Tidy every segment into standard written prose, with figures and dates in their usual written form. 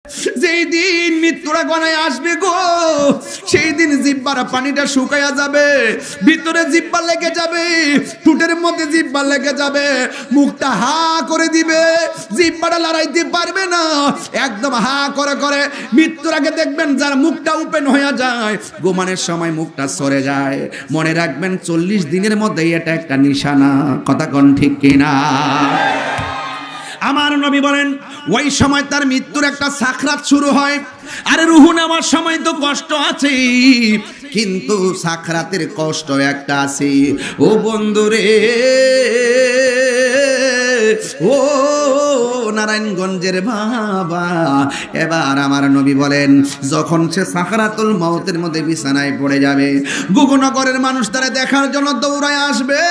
যেই দিন মৃত্যুরা গনায় আসবে গো, সেই দিন জিহ্বার পানিটা শুকায়া যাবে, ভিতরে জিহ্বা লেগে যাবে, ঠোঁটের মধ্যে জিহ্বা লেগে যাবে, মুখটা হা করে দিবে, জিহ্বাটা লড়াইতে পারবে না, একদম হা করে করে। মৃত্যুর আগে দেখবেন যার মুখটা ওপেন হয়ে যায়, ঘুমানোর সময় মুখটা সরে যায়। মনে রাখবেন 40 দিনের মধ্যে এটা একটা নিশানা। কথা কোন ঠিক কিনা? আমার নবী বলেন ওই সময় তার মৃত্যুর একটা সাকরাত শুরু হয়। আরে রুহু নেওয়ার সময় তো কষ্ট আছে, কিন্তু সাকরাতের কষ্ট একটা আছে। ও বন্ধুরে, ও নারায়ণগঞ্জের বাবা, এবার আমার নবী বলেন যখন সে সাকরাতুল মউতের মধ্যে বিছানায় পড়ে যাবে, গুগনগরের মানুষ তারে দেখার জন্য দৌড়ায় আসবে,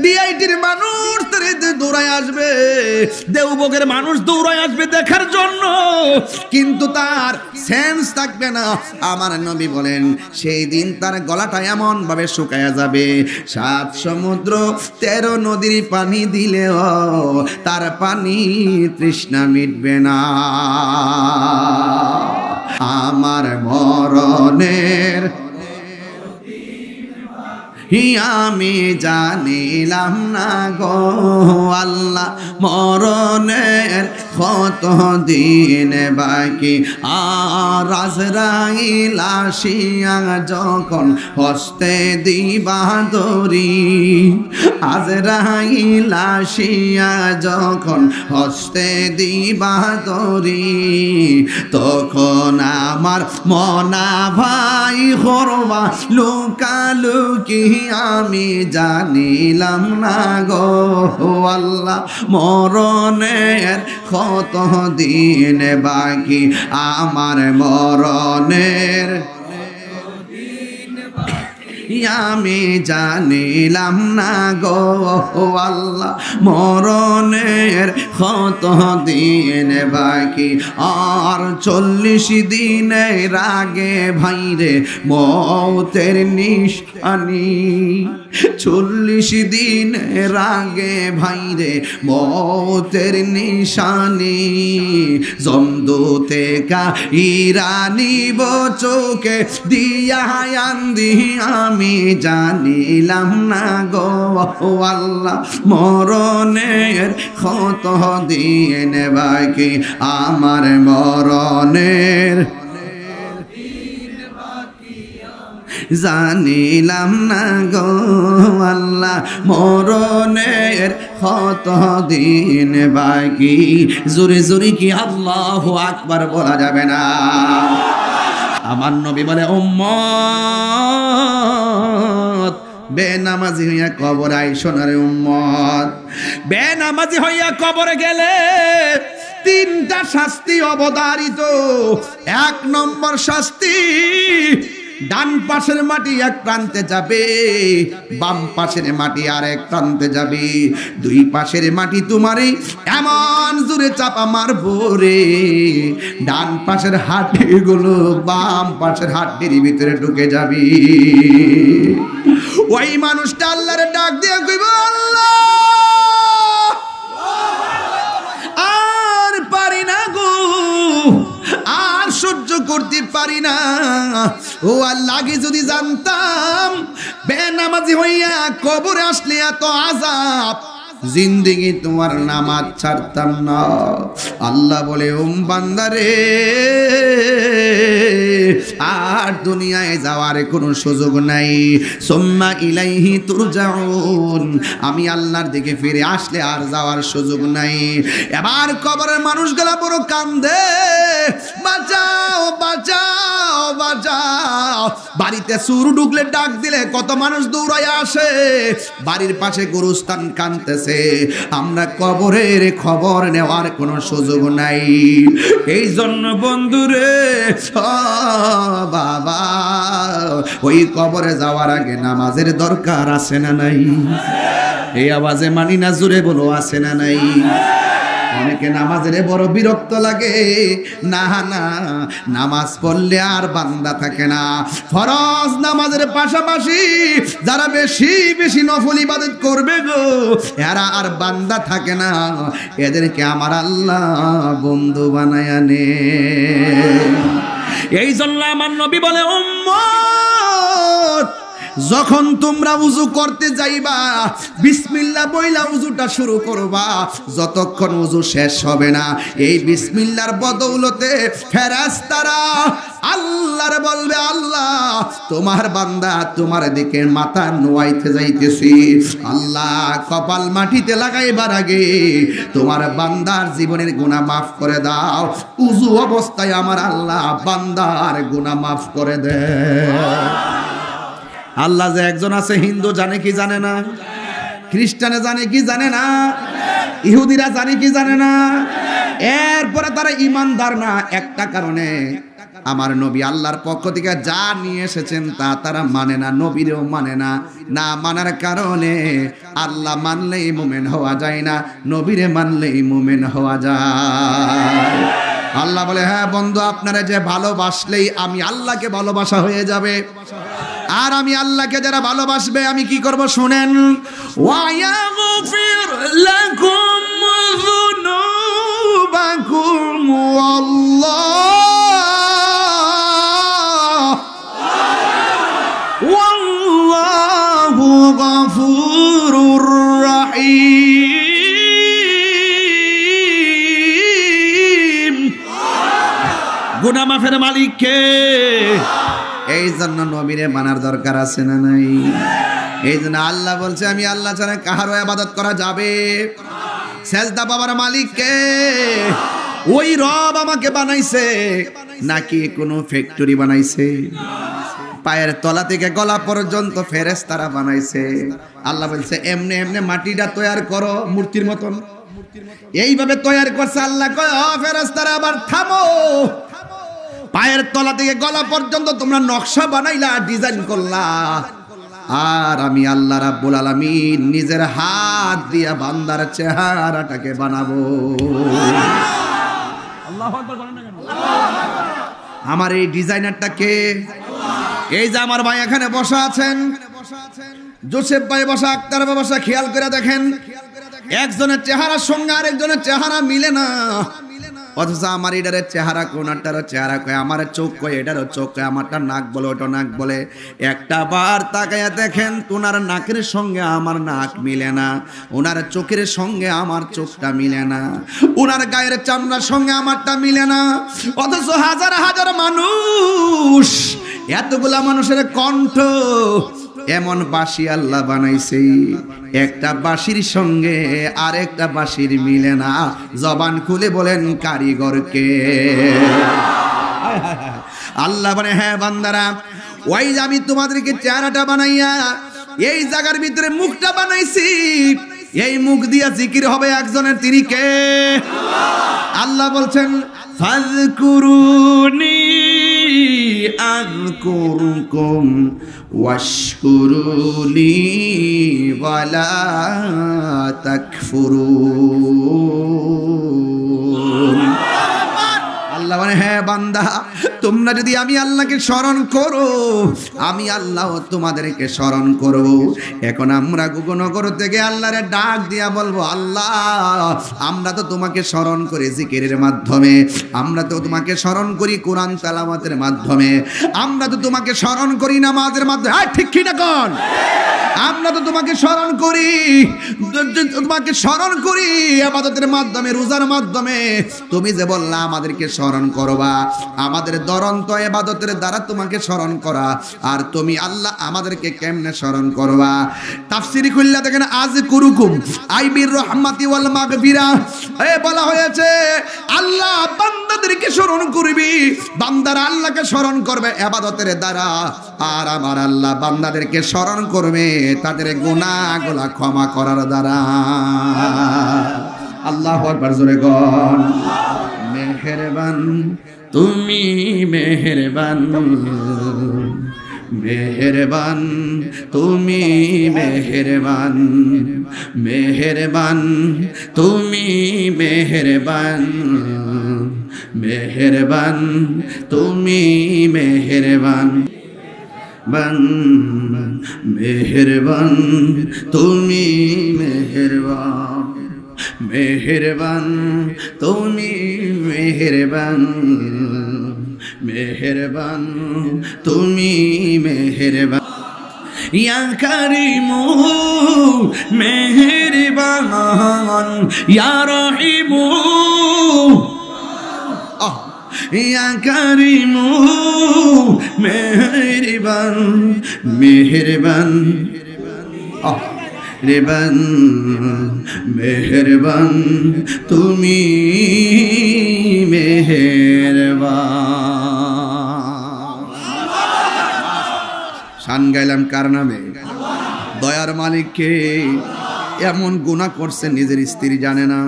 ডিআইটির মানুষ তারে দৌড়ায় আসবে, দেওবগের মানুষ দৌড়ায় আসবে দেখার জন্য, কিন্তু তার সেন্স থাকবে না। আমার নবী বলেন সেই দিন তার গলাটা এমন ভাবে শুকায়া যাবে, 7 সমুদ্র 13 নদীর পানি দিলেও তার পানি তৃষ্ণা মিটবে না। আমার মরণের আমি জানিলাম না গো আল্লাহ, মরণের কত দিন বাকি। আর আজরাইল আসিয়া যখন হস্তে দিবা দড়ি, আজরাইল আসিয়া যখন হস্তে দিবা দড়ি, তখন আমার মনা ভাই করবা লুকালুকি আমি জানিলাম না গো আল্লাহ, মরণের কত দিন বাকি। আমার মরণের আমি জানিলাম না গো আল্লাহ, মরণের কত দিন বাকি। আর 40 দিনের আগে ভাইরে মৌতের নিশানি, 40 দিনের আগে ভাইরে মৌতের নিশানি, জমদূতে কা ইরানি চোখে দিয়া আন্দি আমি জানিলাম না গো আল্লাহ, মরণের কত দিন বাকি। আমার মরণের জানিলাম না গো আল্লাহ, মরণের কত দিন বাকি। জোরে জোরে কি আল্লাহু আকবার বলা যাবে না? আমার নবী বলে উম্মত বেনামাজি হইয়া কবর আইসো না রে উম্মত, বেনামাজি হইয়া কবরে গেলে 3টা শাস্তি অবধারিত। 1 নম্বর শাস্তি, ডান পাশের মাটি এক প্রান্তে যাবে, বাম পাশের মাটি আর এক প্রান্তে যাবে। 2 পাশের মাটি তোমারে এমন জোরে চাপা মারবো রে, ডান পাশের হাড্ডিগুলো বাম পাশের হাড্ডির ভিতরে ঢুকে যাবে। ওই মানুষটা আল্লাহরে ডাক দিয়ে কইব, আল্লাহ আর পারি না গো, আর সহ্য করতে পারি না। ও আল্লাহ, আগে যদি জানতাম বেনামাজি হইয়া কবরে আসলে এত আযাব, জিন্দেগি তোমার নামাজ ছাড়তাম না। আল্লাহ বলে বান্দারে আর দুনিয়ায় যাওয়ার কোনো সুযোগ নাই, সুম্মা ইলাইহি তুরজাউন, আমি আল্লাহর দিকে ফিরে আসলে আর যাওয়ার সুযোগ নাই। এবার কবরের মানুষগুলা বড় কান্দে, বাঁচাও বাঁচাও বাঁচাও। বাড়িতে চুর ঢুকলে ডাক দিলে কত মানুষ দৌড়ায় আসে, বাড়ির পাশে গোরস্থান কাঁদতেছে, আমরা কবরের খবর নেওয়ার কোনো সুযোগ নাই। এই জন্য বন্ধুরে বাবা, ওই কবরে যাওয়ার আগে নামাজের দরকার আছে না নাই? এই আওয়াজে মানি না, জোরে বলো আছে না নাই? অনেকে নামাজের বড় বিরক্ত লাগে। না না, নামাজ পড়লে আর বান্দা থাকে না। ফরজ নামাজের পাশাপাশি যারা বেশি বেশি নফল ইবাদত করবে গো, এরা আর বান্দা থাকে না, এদেরকে আমার আল্লাহ বন্ধু বানায়া নে। এই জন্য আমার নবী বলে, উম্মত যখন তোমরা উযু করতে যাইবা, বিসমিল্লাহ বইলা উযুটা শুরু করবা। যতক্ষণ উযু শেষ হবে না, এই বিসমিল্লাহর বদৌলতে ফেরেশতারা আল্লাহর বলবে, আল্লাহ তোমার বান্দা তোমার দিকে মাথা নোয়াইতে যাইতেছি, আল্লাহ কপাল মাটিতে লাগাইবার আগে তোমার বান্দার জীবনের গুনাহ মাফ করে দাও। উযু অবস্থায় আমার আল্লাহ বান্দার গুনাহ মাফ করে দেয়। আল্লাহ যে একজন আছে, হিন্দু জানে কি জানে না? খ্রিস্টানে জানে কি জানে না? ইহুদিরা জানে কি জানে না? এরপরে তারা ঈমানদার না একটা কারণে, আমার নবী আল্লাহর পক্ষ থেকে যা নিয়ে এসেছেন তা তারা মানে না, নবীরও মানে না। না মানার কারণে আল্লাহ মানলেই মুমিন হওয়া যায় না, নবীরে মানলেই মুমিন হওয়া যায়। আল্লাহ বলে, হ্যাঁ বন্ধু, আপনারা যে ভালোবাসলেই আমি আল্লাহকে ভালোবাসা হয়ে যাবে। আর আমি আল্লাহকে যারা ভালোবাসবে আমি কি করব শুনেন, ওয়ায়াগফির লাকুম যুনুবাকুম ওয়াল্লাহু গফুরুর রহিম। গুনাহ মাফের মালিক কে? এই জন্য নবীরে মানার দরকার আছে না নাই? এই জন্য আল্লাহ বলছে, আমি আল্লাহ ছাড়া কাহারও ইবাদত করা যাবে। সেজদা পাবার মালিক কে? ওই রব আমাকে বানাইছে নাকি কোনো ফ্যাক্টরি বানাইছে? পায়ের তলা থেকে গলা পর্যন্ত ফেরেশতারা বানাইছে। আল্লাহ বলছে, এমনি এমনি মাটিটা তৈরি করো মূর্তির মতন। এইভাবে তৈরি করছে আল্লাহ। কয়, ও ফেরেশতারা আবার থামো, পায়ের তলা থেকে গলা পর্যন্ত তোমরা নকশা বানাইলা, ডিজাইন করলা, আর আমি আল্লাহ রাব্বুল আলামিন নিজের হাত দিয়া বান্দার চেহারাটাকে বানাবো। আল্লাহু আকবার বলেন না কেন? আমার এই ডিজাইনারটা কে? এই যে আমার ভাই এখানে বসা আছেন, জোসেফ ভাই বসা, আক্তার ভাই বসা, খেয়াল করে দেখেন, একজনের চেহারার সঙ্গে আরেকজনের চেহারা মিলে না। অথচ আমার এটার চেহারা কোনটার চেহারা কয়, আমার চোখ কয় এটারও চোখ কয়, আমারটা নাক বলে ওটা নাক বলে। একটা বার তাকায়া দেখেন, ওনার নাকের সঙ্গে আমার নাক মিলে না, ওনার চোখের সঙ্গে আমার চোখটা মিলে না, ওনার গায়ের চামড়ার সঙ্গে আমারটা মিলে না। অথচ হাজার হাজার মানুষ, এতগুলা মানুষের কণ্ঠ, এমন বাঁশি আল্লাহ বানাইছে, একটা বাঁশির সঙ্গে আরেকটা বাঁশির মিলে না। জবান খুলে বলেন কারিগরকে। আল্লাহ বলে, হ্যাঁ বান্দারা, ওই যে আমি তোমাদেরকে চেহারাটা বানাইয়া এই জায়গার ভিতরে মুখটা বানাইছি, এই মুখ দিয়া জিকির হবে একজনের, তিনি কে? আল্লাহ বলছেন, ফাযকুরুনি আযকুরকুম ওয়াশকুরুলি ওয়ালা তাকফুরুন। আল্লাহ মানে, হ্যাঁ বান্দা, তোমরা যদি আমি আল্লাহকে স্মরণ করো, আমি আল্লাহ তোমাদেরকে স্মরণ করব। এখন আমরা গুগনগর থেকে আল্লাহরে ডাক দিয়া বলবো, আল্লাহ আমরা তো তোমাকে স্মরণ করি জিকিরের মাধ্যমে, আমরা তো তোমাকে স্মরণ করি কোরআন তেলাওয়াতের মাধ্যমে, আমরা তো তোমাকে স্মরণ করি নামাজের মাধ্যমে। ঠিক কি না কোন? আমরা তো তোমাকে স্মরণ করি, তোমাকে স্মরণ করি ইবাদতের মাধ্যমে, রোজার মাধ্যমে। তুমি যে বললা আমাদেরকে স্মরণ করবা, আমাদের দরন্ত ইবাদতের দ্বারা তোমাকে স্মরণ করা, আর তুমি আল্লাহ আমাদেরকে কেমনে স্মরণ করবা? তাফসীর খুললা দেখেন, আজ কুরুকুম আইবির রহমাতি ওয়াল মাগফিরা, বলা হয়েছে আল্লাহ বান্দাদেরকে স্মরণ করবি, বান্দারা আল্লাহকে স্মরণ করবে ইবাদতের দ্বারা, আর আমার আল্লাহ বান্দাদেরকে স্মরণ করবে তাদের গুনাহগুলো ক্ষমা করার দ্বারা। আল্লাহু আকবার, জোরে গণ। মেহেরবান তুমি মেহেরবান, মেহেরবান তুমি মেহেরবান, মেহেরবান তুমি মেহেরবান, মেহেরবান তুমি মেহেরবান, বান মেহেরবান তুমি মেহেরবান, মেহেরবান তুমি মেহেরবান, মেহেরবান তুমি মেহেরবান, ইয়া কারিমু মেহেরবান, ইয়া রহিমু ইয়া কারিমু মেহেরবান, মেহেরবান রেবান, মেহেরবান তুমি মেহেরবান। শান গাইলাম কার নামে? দয়ার মালিককে। এমন গুনাহ করছেন নিজের স্ত্রী জানে না,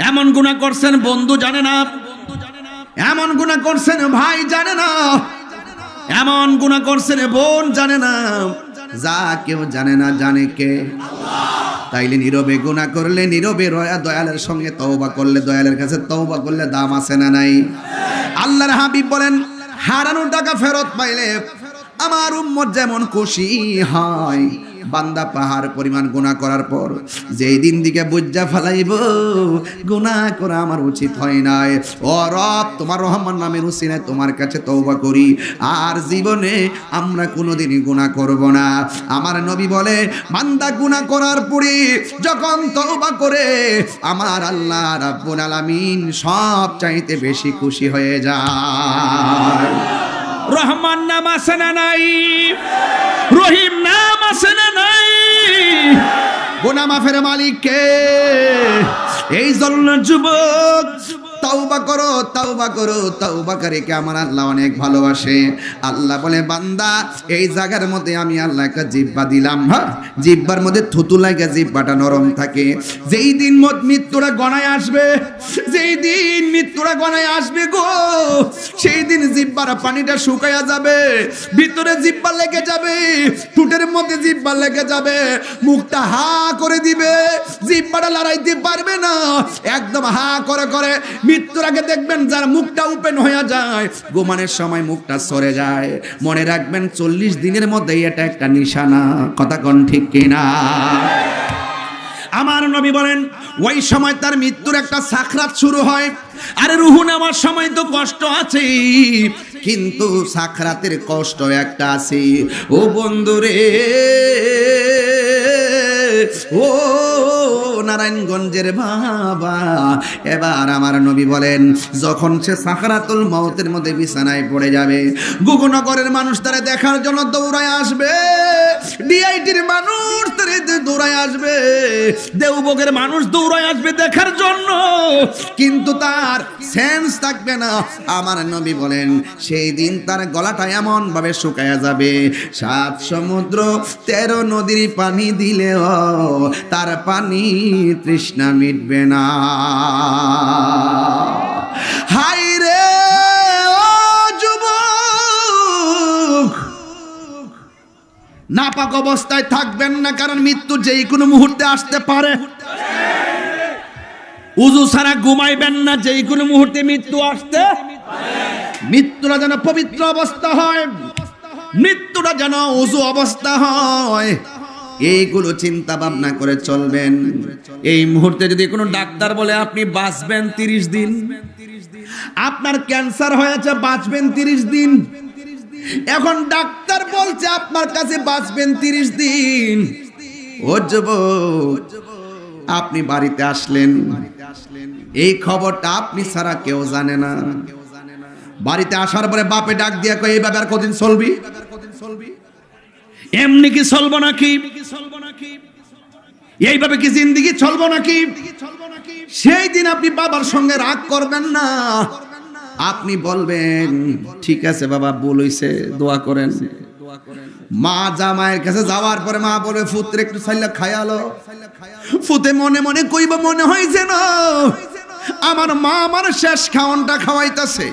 এমন গুনাহ করছেন বন্ধু জানে না, এমন গুনাহ করছেন ভাই জানে না, এমন গুনাহ করছেন বোন জানে না, যা কেউ জানে না জানে কে? তাইলে নীরবে গুনাহ করলে, নীরবে দয়ালের সঙ্গে তওবা করলে, দয়ালের কাছে তওবা করলে দাম আছে না নাই? আল্লাহর হাবিব বলেন, হারানো টাকা ফেরত পাইলে আমার উম্মত যেমন খুশি হয়, বান্দা পাহাড় পরিমাণ গুনাহ করার পর যেই দিন দিকে বুঝা ফেলাইব গুনাহ করা আমার উচিত হয় নাই, ও রব তোমার রহমান নামের উসিলায় তোমার কাছে তওবা করি, আর জীবনে আমরা কোনোদিনই গুনাহ করব না। আমার নবী বলে, বান্দা গুনাহ করার পরে যখন তওবা করে আমার আল্লাহ রাব্বুল আলামিন সব চাইতে বেশি খুশি হয়ে যায়। রহমান নাম আছে না নাই? রহিম নাম আছে না নাই? গুনাহ মাফের মালিক কে? এই জন্য যুবক তওবা করো, তওবা করো, তওবাকারীকে আমার আল্লাহ অনেক ভালোবাসে। আল্লাহ বলে, বান্দা এই জায়গার মধ্যে আমি আল্লাহ একটা জিহ্বা দিলাম, হ্যাঁ জিহ্বার মধ্যে থুতু লাগে জিহ্বাটা নরম থাকে। যেই দিন মৃত্যুরা গণায় আসবে, যেই দিন মৃত্যুরা গণায় আসবে গো, সেই দিন জিহ্বার পানিটা শুকায়া যাবে, ভিতরে জিহ্বা লেগে যাবে, ঠোঁটের মধ্যে জিহ্বা লেগে যাবে, মুখটা হা করে দিবে, জিহ্বাটা লড়াইতে পারবে না, একদম হা করে করে। মৃত্যুর আগে দেখবেন যার মুখটা ওপেন হয়ে যায়, ঘুমানোর সময় মুখটা সরে যায়। মনে রাখবেন 40 দিনের মধ্যে এটা একটা নিশানা। কথা কোন ঠিক কিনা? আমার নবী বলেন, ওই সময় তার মৃত্যুর একটা সাকরাত শুরু হয়। আরে রুহু নেওয়ার সময় তো কষ্ট আছে, কিন্তু সাকরাতের কষ্ট একটা আছে। ও বন্ধুরে, ও নারায়ণগঞ্জের বাবা, এবার আমার নবী বলেন, যখন সে সাকরাতুল মউতের মধ্যে বিছানায় পড়ে যাবে, গুগনগরের মানুষ তারে দেখার জন্য দৌড়ায় আসবে, ডিআইটির মানুষ তারে দৌড়ায় আসবে, দেওবগের মানুষ দৌড়ায় আসবে দেখার জন্য, কিন্তু তার সেন্স থাকবে না। আমার নবী বলেন, সেই দিন তার গলাটা এমন ভাবে শুকায়া যাবে, 7 সমুদ্র 13 নদীর পানি দিলেও তার পানি তৃষ্ণা মিটবে না। হাই রে ও যুবক, নাপাক অবস্থায় থাকবেন না, কারণ মৃত্যু যেই কোনো মুহূর্তে আসতে পারে। উযু ছাড়া ঘুমাইবেন না, যেই কোনো মুহূর্তে মৃত্যু আসতে পারে। মৃত্যুটা যেন পবিত্র অবস্থা হয়, মৃত্যুটা যেন উযু অবস্থা হয়, এইগুলো চিন্তা ভাবনা করে চলবেন। এই মুহূর্তে যদি কোনো ডাক্তার বলে আপনি বাঁচবেন 30 দিন, আপনার ক্যান্সার হয়েছে, বাঁচবেন 30 দিন, এখন ডাক্তার বলছে আপনার কাছে বাঁচবেন 30 দিন। ও যুবক, আপনি বাড়িতে আসলেন, এই খবরটা আপনি ছাড়া কেউ জানে না। বাড়িতে আসার পরে বাপে ডাক দিয়া কয়, এই ব্যাপার কদিন চলবি? এমনি কি চলবো নাকি? এইভাবে কি জিন্দেগি চলবো নাকি? সেই দিন আপনি বাবার সঙ্গে রাগ করবেন না, আপনি বলবেন, ঠিক আছে বাবা, ভুল হইছে, দোয়া করেন। মা জামাইয়ের কাছে যাওয়ার পরে মা বলে, পুত্র একটু ছাইলা খায়ালো। ফুতে মনে মনে কইব, মনে হয় যেন আমার মা আমার শেষ খাওয়ানটা খাওয়াইতেছে।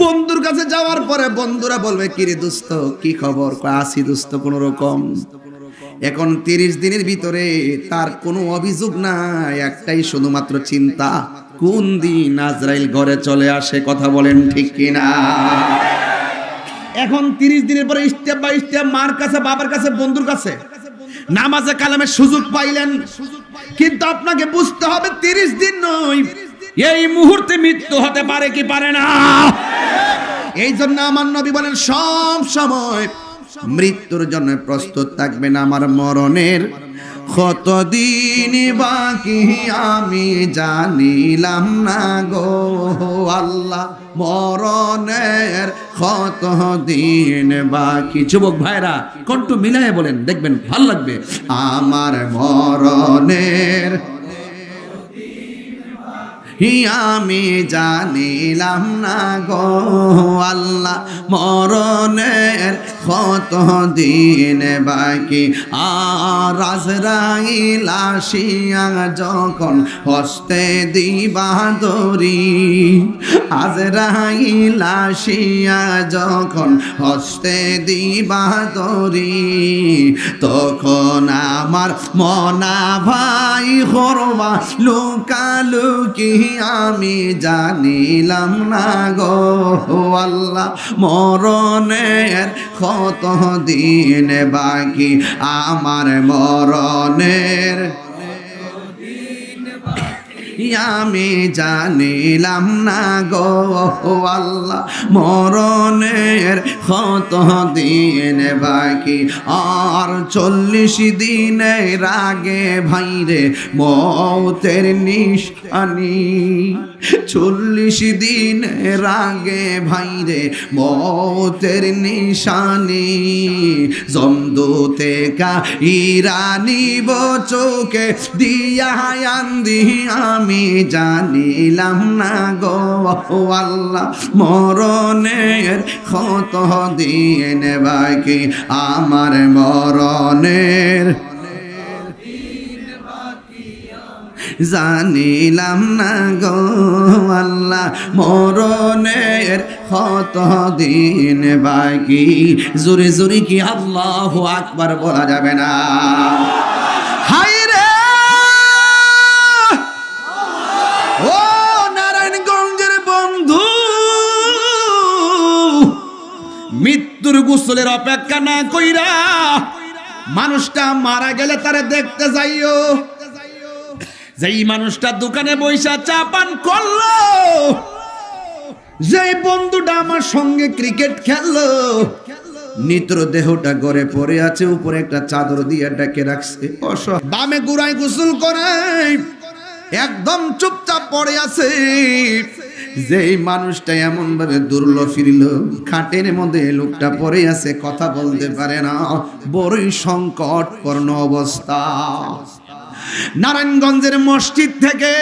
বন্ধুর কাছে যাওয়ার পরে বন্ধুরা বলবে কি রে দোস্ত কি খবর, কয় আসি দোস্ত কোন রকম। এখন 30 দিনের ভিতরে তার কোনো অভিযোগ নাই, একটাই শুধুমাত্র চিন্তা কোন দিন আজরাইল ঘরে চলে আসে। কথা বলেন ঠিক কিনা? এখন 30 দিনের পরে স্টেপ বাই স্টেপ মার কাছে, বাবার কাছে, বন্ধুর কাছে নামাজে কালামের সুযোগ পাইলেন, কিন্তু আপনাকে বুঝতে হবে 30 দিন নয়, এই মুহূর্তে মৃত্যু হতে পারে কি পারে না। এই জন্য আমার নবী বলেন সব সময় মৃত্যুর জন্য প্রস্তুত থাকবেন। আমার মরণের কতদিন বাকি আমি জানিলাম না গো আল্লাহ, মরণের কতদিন বাকি। যুবক ভাইরা কণ্ঠ মিলায়ে বলেন, দেখবেন ভালো লাগবে। আমার মরণের আমি জানিলাম না গো আল্লাহ, মরণের কতদিন বাকি। আর আজরাইল আসিয়া যখন হস্তে দিবা দড়ি, আজরাইল আসিয়া যখন হস্তে দিবা দড়ি, তখন আমার মনা ভাই হরবা লুকালুকি আমি জানিলাম না গো আল্লাহ, মরণের কতদিন বাকি। আমার মরণের আমি জানিলাম না গো আল্লাহ, মরণের কতদিন বাকি। আর 40 দিনের আগে ভাইরে মৌতের নিশানি, 40 দিনের আগে ভাইরে মৌতের নিশানি, জমদূতে কা ইরানি চোখে দিয়া আন্দি আমি জানিলাম না গো আল্লাহ, মরণের কতদিন বাকি। আমার মরণের জানিলাম না গো আল্লাহ, মরণের কতদিন বাকি। জোরে জোরে কি আল্লাহু আকবার বলা যাবে না? হায় রে ও নারায়ণগঞ্জের বন্ধু, মৃত্যুর গোসলের অপেক্ষা না কইরা মানুষটা মারা গেলে তারে দেখতে যাইও। যেই মানুষটা দোকানে বইসা চা পান করলো, যেই বন্ধুটা আমার সঙ্গে ক্রিকেট খেললো, নিত্র দেহটা গড়ে পড়ে আছে, উপরে একটা চাদর দিয়ে ডেকে রাখছে, বামে গুড়াই গোসল করে একদম চুপচাপ পড়ে আছে। যেই মানুষটা এমন ভাবে দুর্ল ফিরল, খাটের মধ্যে লোকটা পড়ে আছে, কথা বলতে পারে না, বড়ই সংকটপূর্ণ অবস্থা। নারায়ণগঞ্জের মসজিদ থেকে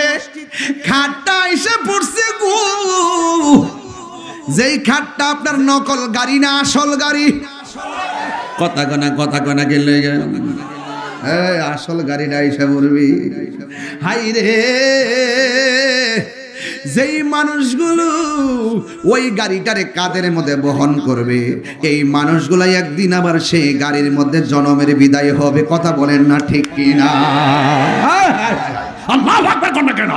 খাটটা এসে পড়ছে গো, যেই খাটটা আপনার নকল গাড়ি না আসল গাড়ি। কথা কনা গেলে আসল গাড়িটা এসে পড়বি। হাই রে, যেই মানুষগুলো ওই গাড়িটারে কাঁধের মধ্যে বহন করবে, এই মানুষগুলো একদিন আবার সেই গাড়ির মধ্যে জনমের বিদায় হবে। কথা বলেন না ঠিক কিনা? কেন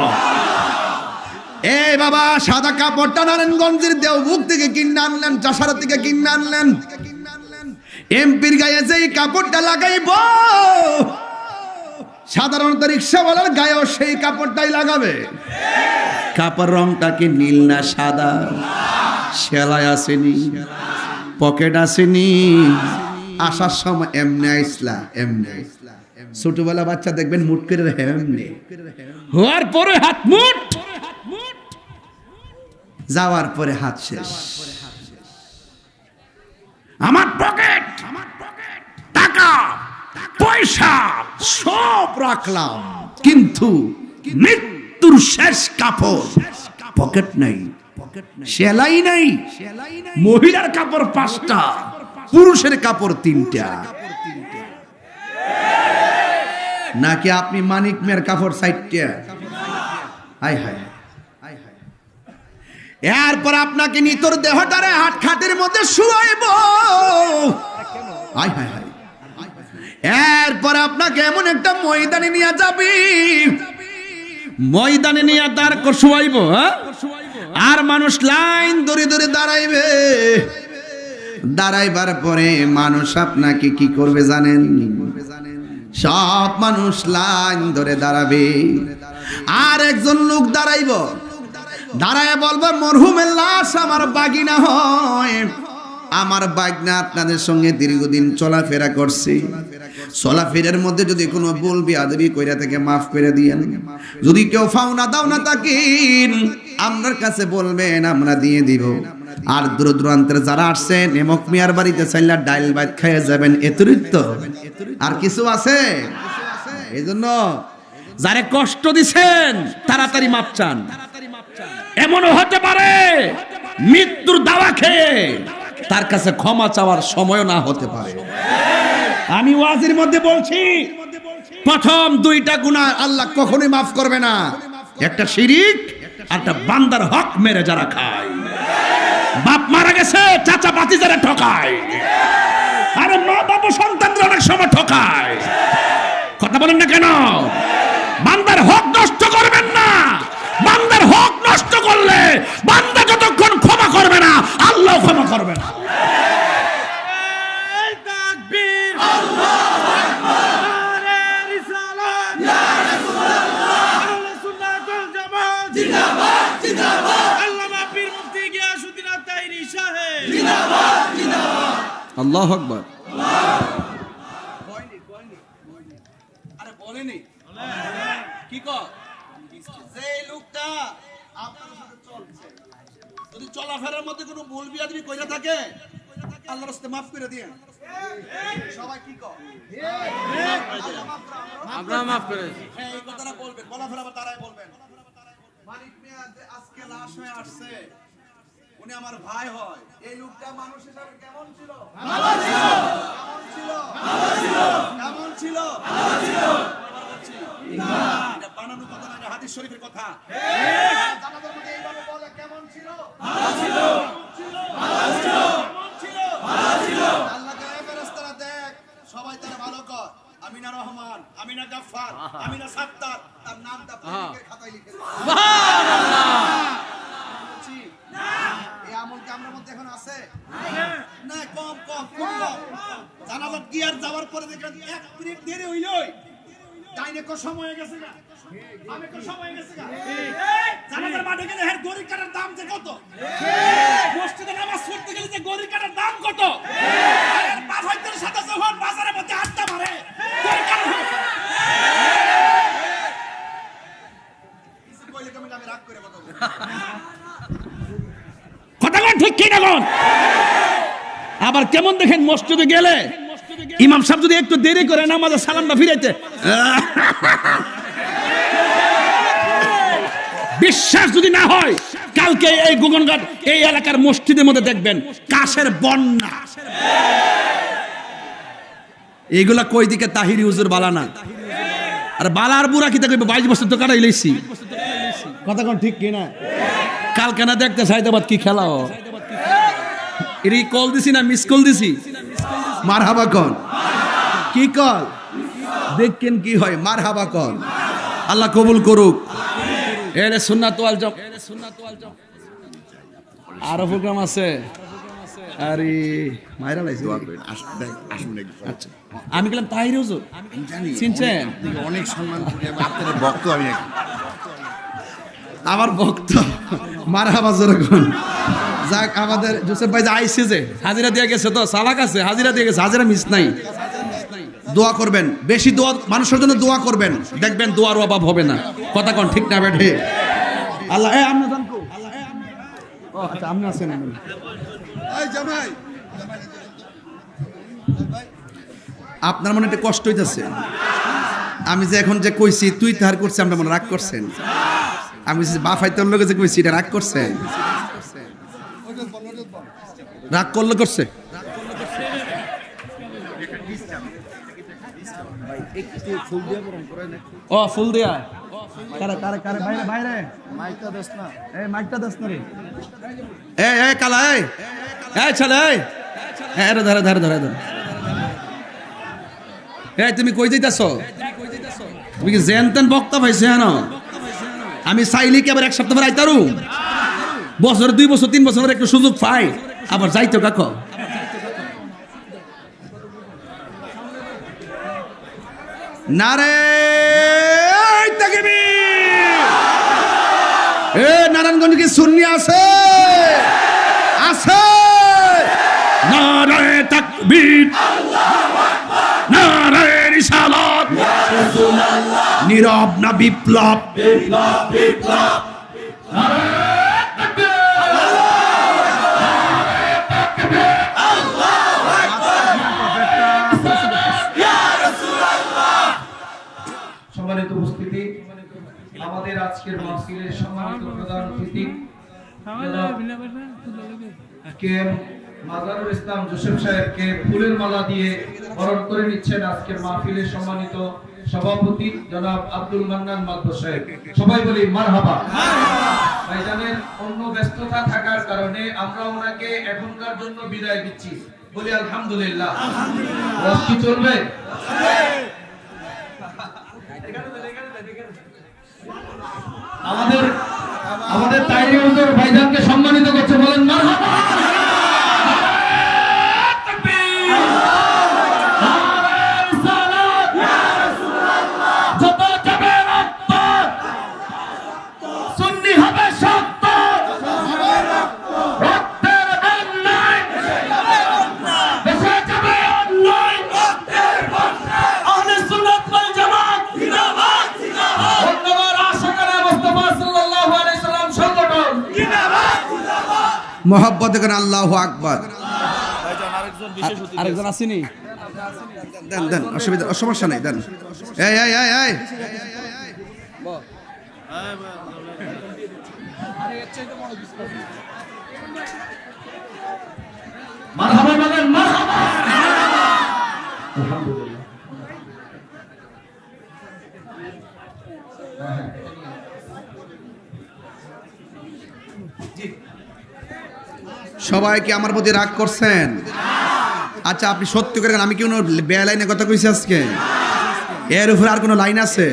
এই বাবা সাদা কাপড়টা নারায়ণগঞ্জের দেওবুক থেকে কিনে আনলেন, চাষারা থেকে কিনে আনলেন, এমপির গায়ে যেই কাপড়টা লাগাইব, সাধারণত রিক্সাওয়ালার গায়েও সেই কাপড়টাই লাগাবে। কাপড় রংটা কি নীল না সাদা? সেলাই আসেনি, পকেট আসেনি, আসার সময় এমনি আইসলা, এমনি। ছোটবেলা বাচ্চা দেখবেন মুট করে রাখে, এমনি হওয়ার পরে হাত মুট, যাওয়ার পরে হাত শেষ। আমার পকেট, টাকা পয়সা সব রাখলাম, কিন্তু মৃত্যুর শেষ কাপড় পকেট নাই, সেলাই নাই। মহিলার কাপড় 5টা, পুরুষের কাপড় 3টা। নাকি আপনি মানিক মেয়ের কাপড় 60টা? হায় হায়। এরপর আপনাকে নিতর দেহটারে হাট খাটের মধ্যে শুয়াইব। হায় হায় হায়। এরপর আপনাকে এমন একটা ময়দানে নিয়ে যাবি, ময়দানে নিয়ে দাঁড় শুয়াইব, আর মানুষ লাইন ধরে ধরে দাঁড়াইবে। দাঁড়াইবার পরে মানুষ আপনাকে কি করবে জানেন? সব মানুষ লাইন ধরে দাঁড়াবে, আর একজন লোক দাঁড়াইব, দাঁড়ায় বলবো মরহুমের লাশ আমার বাগিনা হয়, আমার বাগনা আপনাদের সঙ্গে দীর্ঘদিন চলাফেরা করছে, চলাফেরার মধ্যে যদি কোনো ভুল বিয়াদবি কইরা থেকে মাফ করে দিয়েন, যদি কেউ ফাওনা দাওনা থাকেন আপনার কাছে বলবেন আমরা দিয়ে দিব। আর দূর দূরান্তের যারা আসছেন এমক মিয়ার বাড়িতে চাইলা ডাইল ভাত খাইয়ে যাবেন, এতরিত আর কিছু আছে? এই জন্য যারে কষ্ট দিছেন তাড়াতাড়ি মাপ চান। এমনও হতে পারে মৃত্যুর দাওয়া খেয়ে তার কাছে ক্ষমা চাওয়ার সময় না হতে পারে। আমি ওয়াজির মধ্যে বলছি, প্রথম দুইটা গুনাহ আল্লাহ কখনোই মাফ করবে না, একটা শিরিক আর একটা বান্দার হক মেরে যারা খায়। বাপ মারা গেছে, চাচা ভাতিজারা ঠকায়, আরে মা বাবা সন্তানরা অনেক সময় ঠকায়। কথা বলেন না কেন? বান্দার হক নষ্ট করবেন না। বান্দার হক নষ্ট করলে বান্দা যতক্ষণ ক্ষমা করবে না আল্লাহ ক্ষমা করবে না। আল্লাহু আকবার। আরে বলেনি কি কর, যে লোকটা আপনার সাথে চলছে যদি চলাফেরার মধ্যে কোনো ভুল বিয়াদবি কইরা থাকে আল্লাহর রাস্তায় maaf করে দেন। সবাই কি কর, আমরা maaf করে দিই। এই কথাটা বলবেন, চলাফেরা তারাই বলবেন। মানিক মিয়া আজকে লাশ হয়ে আসছে, উনি আমার ভাই হয়, এই লোকটা মানুষ হিসেবে কেমন ছিল? ভালো ছিল। কেমন ছিল? ভালো ছিল। কেমন ছিল? ভালো ছিল। এটা বানানো কথা না, হাদিস শরীফের কথা। ঠিক। জানাজার মধ্যে এইভাবে বলে কেমন ছিল? ভালো ছিল। ভালো ছিল। কেমন ছিল? ভালো ছিল। আল্লাহ কে ফেরেশতারা দেখ, সবাই তার ভালো কর। আমিনা রহমান, আমিনা গাফফার, আমিনা সাত্তার, তার নামটা পরীক্ষার খাতায় লিখে দাও। সুবহানাল্লাহ। এই আমল কি আমাদের মধ্যে এখন আছে? না, কম কম কম। জানাজাত গিয়ার যাওয়ার পরে দেখেন 1 মিনিট দেরি হইলই ডাইনে কো সময় হয়ে গেছে না, আমি কো সময় হয়ে গেছে না। জানাজার মাঠে গেলে এর গরি কাটার দাম যে কত, মসজিদে নামাজ পড়তে গেলে যে গরি কাটার দাম কত, আর বাফাইদের সাথে যখন বাজারের মধ্যে আড্ডা মারে গরি কাটার কিছু কইলে আমি রাগ করে কথা বলবো। ঠিক কি না? আবার কেমন দেখেন মসজিদে গেলে ইমাম সাহেব যদি একটু দেরি করে নামাজে সালামটা ফিরাইতে, বিশ্বাস যদি না হয় কালকে এই গুগনঘাট এই এলাকার মসজিদের মধ্যে দেখবেন কাশের বন্যা। এইগুলা কই দিকে তাহিরি হুজুর বালানা, আর বালার বুড়া কি দেখবে 22 বছর তো কাটাই লইছি। কথা কোন ঠিক কি না? কালকে না দেখতে সাইদাবাদ কি খেলা, এর কল দিছি না মিস কল দিছি? মারহাবা কন, কি কল দেখেন কি হয়, মারহাবা কন। আল্লাহ কবুল করুক। এরে সুন্নাত ওয়াল জামাত, আরো প্রোগ্রাম আছে। আরে মাইরা লাইছে, আচ্ছা আমি গেলাম তাহির হুজুর, চিনছেন? অনেক সম্মান করি আপনাদের ভক্ত, আমি আমার ভক্ত। মারহাবা যেরকম যাক, আমাদের জোসেফ ভাই যে আইসে যে হাজিরা দিয়ে গেছে, তো সালাক আছে, হাজিরা দিয়ে গেছে, হাজিরা মিস নাই। দোয়া করবেন, বেশি দোয়া, মানুষের জন্য দোয়া করবেন, দেখবেন দোয়ার অভাব হবে না। কথা কোন ঠিক না বেঠে? আল্লাহ আপনি জানকো, ও আচ্ছা আপনি আছেন, এই জামাই আপনার মনে একটা কষ্ট হইতাছে। আমি যে এখন যে কইছি তুই তাহার করছি, আমরা মনে রাগ করছেন। আমি বাফাইতের লোকে যে কইছি এটা রাগ করছেন, রাগ করলে করছে। ও ফুল দেয়া কারে কারে কারে বাইরে বাইরে মাইকটা দেস না। এই মাইকটা দাস না রে এই কালা এই চলে এই ধরে ধরে ধরে ধরে ধরে এই তুমি কই যাইতাছো তুমি কি জেনতেন বক্তা পাইছো না আমি চাইলে কি আবার এক সপ্তাহ পর আইতারু বছর 2 বছর 3 বছর একটু সুযোগ পাই আবার যাইতো কাকো নারে তাকবীর এ নারায়ণগঞ্জ কি সুন্নি আছে আছে নারে তাকবীর আল্লাহু আকবার নারে রিসালাত ইয়া রাসূলুল্লাহ নীরব না বিপ্লব বিপ্লব বিপ্লব নারে তাকবীর আল্লাহু আকবার ইয়া রাসূলুল্লাহ সম্মানিত উপস্থিতি আমাদের আজকের মাহফিলের সম্মানিত প্রধান অতিথি কেএম মাজারুল ইসলাম জোসেফ সাহেবকে ফুলের মালা দিয়ে বরণ করে নিচ্ছেন আজকের মাহফিলের সম্মানিত সভাপতি জনাব আব্দুল মান্নান মাদবর সাহেব সবাই বলি মারহাবা ভাইজানের অন্য ব্যস্ততা থাকার কারণে আমরা ওনাকে এখনকার জন্য বিদায় দিচ্ছি বলি আলহামদুলিল্লাহ ওয়াজ কি চলবে আমাদের তাইরি হুজুর ভাইজানকে সম্মানিত করছে বলেন মারহাবা তাকবীর নারে রিসালাত ইয়া রাসূলুল্লাহ যত যাবে রক্ত সুন্নি হবে শক্ত রক্তের বন্যায় দেশে যাবে অন্যায় রক্তের বন্যায় আহলে সুন্নাত ওয়াল জামাত জিন্দাবাদ জিন্দাবাদ ধন্যবাদ আশা করে মুস্তাফা সাল্লাল্লাহু আলাইহি সাল্লাম সংগঠন জিন্দাবাদ জিন্দাবাদ মোহাব্বত করেন আল্লাহু আকবার ভাইজান আরেকজন বিশেষ অতিথি আরেকজন আসেনি দেন দেন অসুবিধা সমস্যা নাই দেন এই এই এই এই মারহাবা বলেন মারহাবা আলহামদুলিল্লাহ সবাই কি আমার প্রতি রাগ করছেন আচ্ছা আপনি সত্যি করে আমি কি কোনো বেলাইনে কথা কইছি আজকে এর উপরে আর কোনো লাইন আছে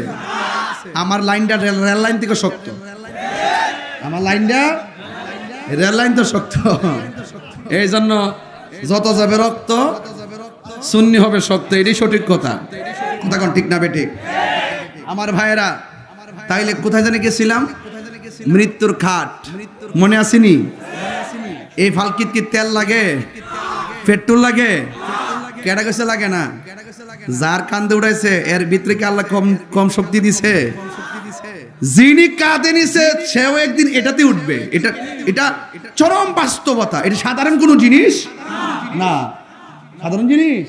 আমার লাইনটা রেল লাইন থেকে শক্ত আমার লাইনটা রেল লাইন তো শক্ত এই জন্য যত যাবে রক্ত সুন্নি হবে শক্ত এটাই সঠিক কথা কথা কোন ঠিক না বেঠিক আমার ভাইয়েরা তাইলে কোথায় জানি গেছিলাম মৃত্যুর খাট মনে আসেনি এই ফালকিত কি তেল লাগে পেট্রোল লাগে কেডা কইছে লাগে না যার কান্দে উড়াইছে এর ভিতরে কি আল্লাহ কম কম শক্তি দিছে যিনি কাঁদে নিছে সেও একদিন এটাতে উঠবে এটা এটা চরম বাস্তবতা এটা সাধারণ কোনো জিনিস না সাধারণ জিনিস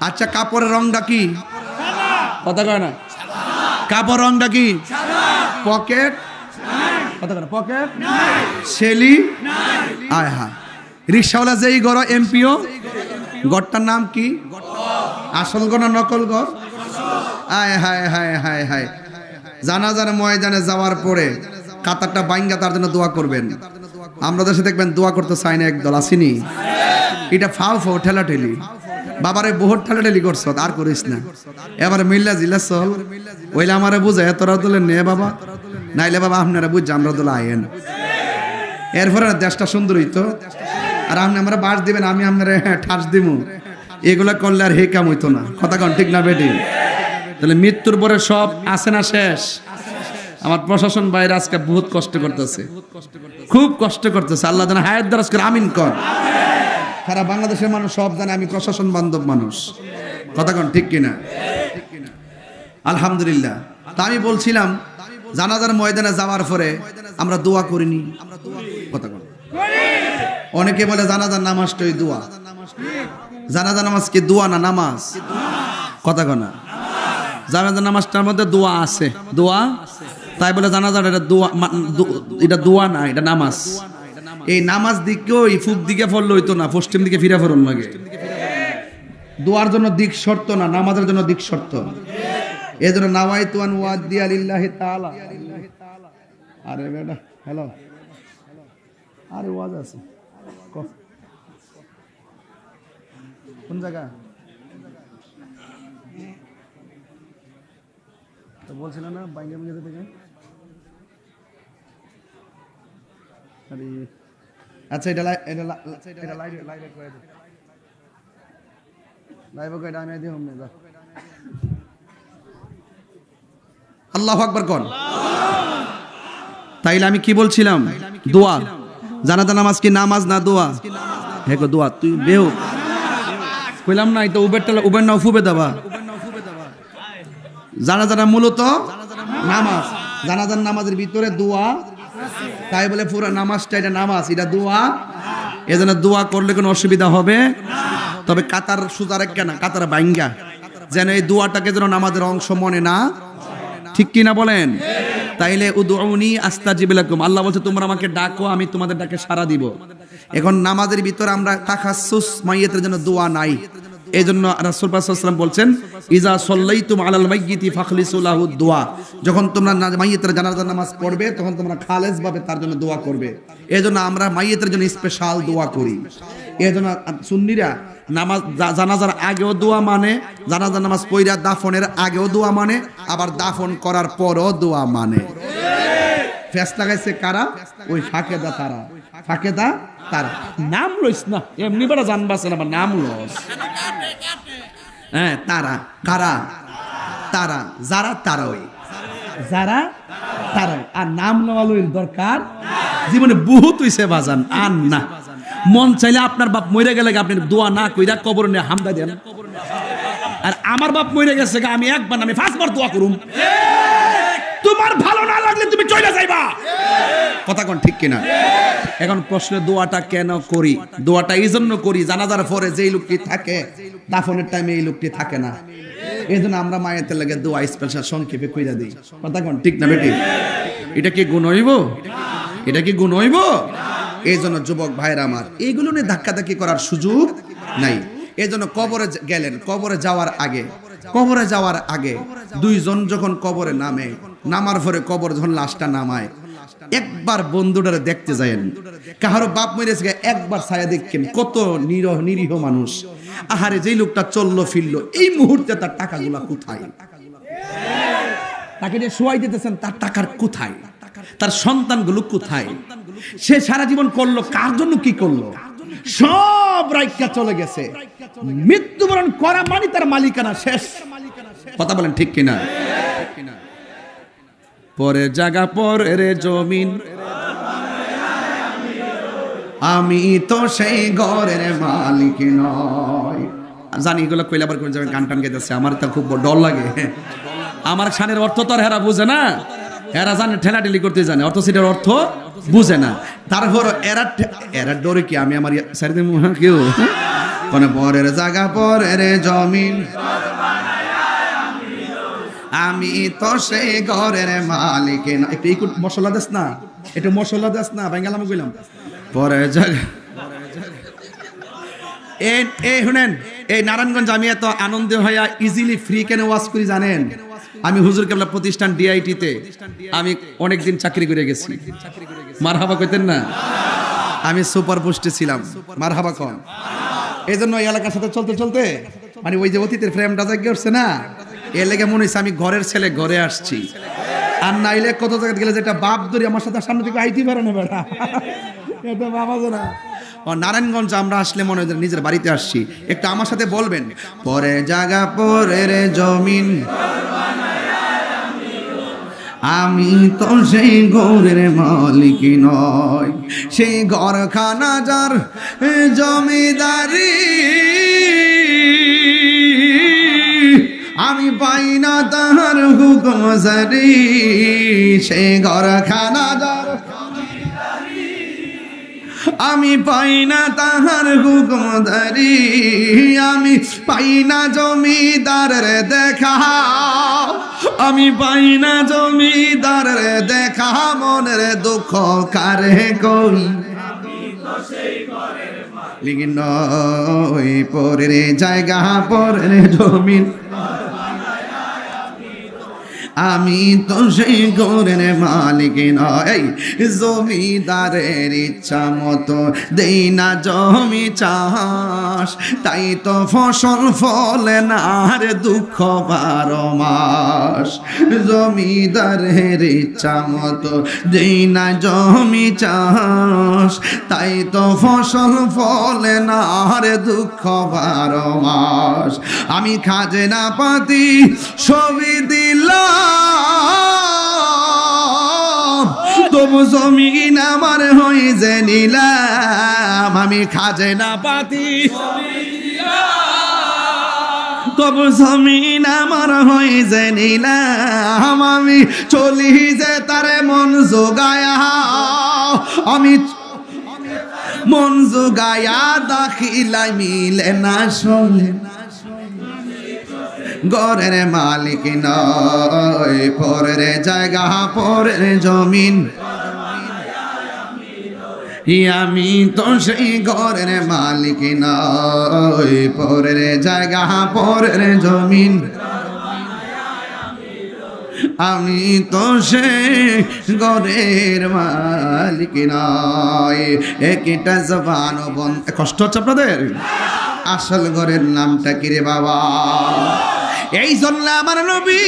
আচ্ছা কাপড়ের রংটা কি কথা কয় না কাপড় রংটা কি পকেট কথা কয় না পকেট শেলি আয় হা রিক্সাওয়ালা যেই গড় এমপিও গড়টার নাম কি আসল গড় না নকল গড় আয় হায় হায় হায় হায় জানাজার ময়দানে যাওয়ার পরে কাতারটা বাইঙ্গা তার জন্য দোয়া করবেন আমরা দেশে দেখবেন দোয়া করতে চাই না একদল আসিনি এটা ফাও ফাও ঠেলাঠেলি বাবারে বহুত ঠেলাঠেলি করছ আর করিস না এবারে মিল্লা জিলা চল ওইলে আমারে বুঝায় তোরা তোলে নে বাবা নাইলে বাবা আপনারা বুঝ আমরা তোলা আইন এরপরে দেশটা সুন্দর হইতো আর আপনি আমরা বাস দিবেন আমি আপনার ঠাস দিব এগুলা করলে আর হে কাম হইতো না কথা কন ঠিক না বেটি তাহলে মৃত্যুর পরে সব আসে না শেষ আমার প্রশাসন বাইরে আজকে বহুত কষ্ট করতেছে খুব কষ্ট করতেছে আল্লাহ যেন হায়াত দারাজ করে আমিন কর সারা বাংলাদেশের মানুষ সব জানে আমি প্রশাসন বান্ধব মানুষ কথা কন ঠিক কিনা আলহামদুলিল্লাহ তা আমি বলছিলাম জানাজার ময়দানে যাওয়ার পরে আমরা দোয়া করিনি কথা কন অনেকে বলে জানাজার নামাজটাই দোয়া জানাজার নামাজ কি দোয়া না নামাজ কথা কনা জানাজার নামাজটার মধ্যে দোয়া আছে দোয়া তাই বলে জানাজার এটা দোয়া এটা দোয়া না এটা নামাজ এই নামাজ দিকেও এই পূব দিকে ফল হইতো না পশ্চিম দিকে ফিরে ফেরন লাগে দোয়ার জন্য দিক শর্ত না নামাজের জন্য দিক শর্ত এজন্য নাওয়াইতু আন ওয়াদিয়া লিল্লাহি তাআলা। আরে বেটা হ্যালো, আরে ওয়াজ আছে কোন জায়গা তো বলছিল না বাইঙ্গা বাইঙ্গা থেকে। আরে আচ্ছা এটা লাইভে করে দে, লাইভে করে আমি দিই হোম না। আল্লাহু আকবার কোন। তাইলে আমি কি বলছিলাম? দোয়া। জানাজা নামাজ কি নামাজ না দোয়া? হে গো দোয়া। তুই বেও কইলাম না এটা উবের না ফুবে দাবা। জানাজাটা মূলত নামাজ, জানাজার নামাজের ভিতরে দোয়া, তাই বলে পুরো নামাজটা এটা নামাজ, এটা দোয়া। এজন্য দোয়া করলে কোনো অসুবিধা হবে, তবে কাতার সুজা রেখে না, কাতার বাইঙ্গা, যেন এই দোয়াটাকে যেন নামাজের অংশ মনে না, ঠিক কি না বলেন? তাইলে উদউনি আস্তাজিব লাকুম, আল্লাহ বলছে তোমরা আমাকে ডাকো আমি তোমাদের ডাকে সাড়া দিব। এখন নামাজের ভিতর আমরা তাখাসসুস মাইয়িতের জন্য দোয়া নাই, এই জন্য রাসূল সাল্লাল্লাহু আলাইহি ওয়াসাল্লাম বলছেন ইজা সাল্লাইতুম আলাল মাইয়িতি ফাখলিসু লাহু দুআ, যখন তোমরা মাইয়িতের জানাজার নামাজ পড়বে তখন তোমরা খালেস ভাবে তার জন্য দোয়া করবে। এই জন্য আমরা মাইয়িতের জন্য স্পেশাল দোয়া করি। এই জন্য সুন্নিরা নামাজ জানাজার আগেও দোয়া মানে, জানাজার নামাজ পড়া দাফনের আগেও দোয়া মানে, আবার দাফন করার পরও দোয়া মানে। ফেস লাগাইছে কারা? ওই ফাঁকেদা তারা, ফাঁকেদা তারা। নাম লইস না এমনি বড় জানবাছেন, আবার নাম লস। হ্যাঁ তারা কারা? তারা যারা তারা ওই যারা তারা, আর নাম নেওয়া লইর দরকার জীবনে বহুত হইছে বাজান। আর না মন চাইলে আপনার বাপ মরে গেলে আপনি দোয়া না কইরা কবর নিয়ে হামদা দেন, আর আমার বাপ মরে গেছে আমি একবার আমি 5 বার দোয়া করুম। তোমার ভালো না লাগলে তুমি চলে যাইবা, কথা কোন ঠিক কিনা? এখন প্রশ্ন দোয়াটা কেন করি? দোয়াটা এই জন্য করি জানাজার পরে যেই লোকটি থাকে দাফনের টাইমে এই লোকটি থাকে না, এই জন্য আমরা মায়ের লাগে দোয়া স্পেশাল সংক্ষেপে কইরা দিই, কথা কোন ঠিক না বেটি? এটা কি গুণ হইব? এটা কি গুণ হইব? এই জন্য যুবক ভাইরা আমার এইগুলো নিয়ে ধাক্কাধাক্কি করার সুযোগ নাই। এই জন্য কবরে গেলেন, কবরে যাওয়ার আগে দুইজন যখন কবরে নামে, নামার পরে কবর যখন লাশটা নামায় একবার বন্ধুটারে দেখতে যায়েন। কাহারো বাপ মরেছে একবার ছায়া দেখেন, কত নিরীহ মানুষ। আহারে যেই লোকটা চললো ফিরলো, এই মুহূর্তে তার টাকাগুলা কোথায়? তাকে যে শোয়াই দিতেছেন তার টাকার কোথায়? তার সন্তানগুলো কোথায়? সে সারা জীবন করলো কার জন্য, কি করলো? সব রাইকা চলে গেছে। মৃত্যুবরণ করা মানে তার মালিকানা শেষ, কথা বলেন ঠিক কিনা? পরে জায়গা পরের জমিন, আমি তো সেই ঘরের মালিক নয়। জানি এগুলো কইলে আবার কোন জায়গায় গান টান গাইতেছে, আমার তো খুব ডর লাগে। আমার শানের অর্থ তো আর হেরা বুঝে না, এরা জানে ঠেলাঠেলি করতে জানে, অর্থ সেটার অর্থ বুঝে না। তারপর এরা ডরে কি আমি আমার সারিতে কেউ কোন পরের জায়গা পরের জমিন, আমি তো সেই ঘরের মালিক না। একটু এই মশলা দেস না, একটু মশলা দেস না, বাঙ্গালাম কইলাম পরের জায়গা। এই শুনেন, এই নারায়ণগঞ্জ আমি এত আনন্দ হইয়া ইজিলি ফ্রি কেন ওয়াজ করি জানেন? আমি হুজুর কেবলা প্রতিষ্ঠান ডিআইটিতে আমি অনেকদিন চাকরি করে গেছি। মারহাবা কইতেন না? আমি সুপার পোস্টে ছিলাম, মারহাবা কন। এই জন্য এই এলাকার সাথে চলতে চলতে মানে ওই যে অতীতের ফ্রেমটা জায়গা উঠছে না, এর লেগে মনে হয়েছে আমি ঘরের ছেলে ঘরে আসছি। আর নাইলে কত জায়গা গেলে যেটা বাপ ধরি আমার সাথে সামনে থেকে আইতে পারে না বেটা, এটা বাবা জানা। নারায়ণগঞ্জ আমরা আসলে মনে হয় নিজের বাড়িতে আসছি। একটু আমার সাথে বলবেন, পরে জায়গা পরের জমিন, আমি তো সেই ঘরের মালিক নয়, সেই ঘরখানা যার জমিদারি, আমি পাই না তাহার হুকুম জারি, সেই ঘরখানা যার আমি পাই না তাহার হুকুমদারি, আমি পাই না জমিদারের দেখা, আমি পাই না জমিদারের দেখা, মনের দুঃখ কারে কই লিখিন ওই পরের জায়গা পরের জমিন, আমি তো সেই ঘরের মালিক নয়, জমিদারের ইচ্ছা মতো দেই না জমি চাষ, তাই তো ফসল ফলে না আর দুঃখ 12 মাস। জমিদারের ইচ্ছা মতো দেই না জমি চাষ, তাই তো ফসল ফলে না আর দুঃখ 12 মাস। আমি খাজনা পাতি সবই দিলাম, তবু জমিন আমার হই যে নিলাম। আমি খাজনা পাতি তবু জমিন আমার হই যে নিলাম। আমি চলি যে তারে মন জোগায়া, আমি মন জোগায়া দাখিলাই মিলে না শোলে। ঘরের মালিক নয়, পরের জায়গা পরের জমিন, আমি তো সেই ঘরের মালিক নয়, পরের জায়গা পরের জমিন, আমি তো সেই ঘরের মালিক নয়। একটা জবান বন্ধ, কষ্ট হচ্ছে আপনাদের? আসল ঘরের নামটা কি রে বাবা? এই জন্য আমার নবী,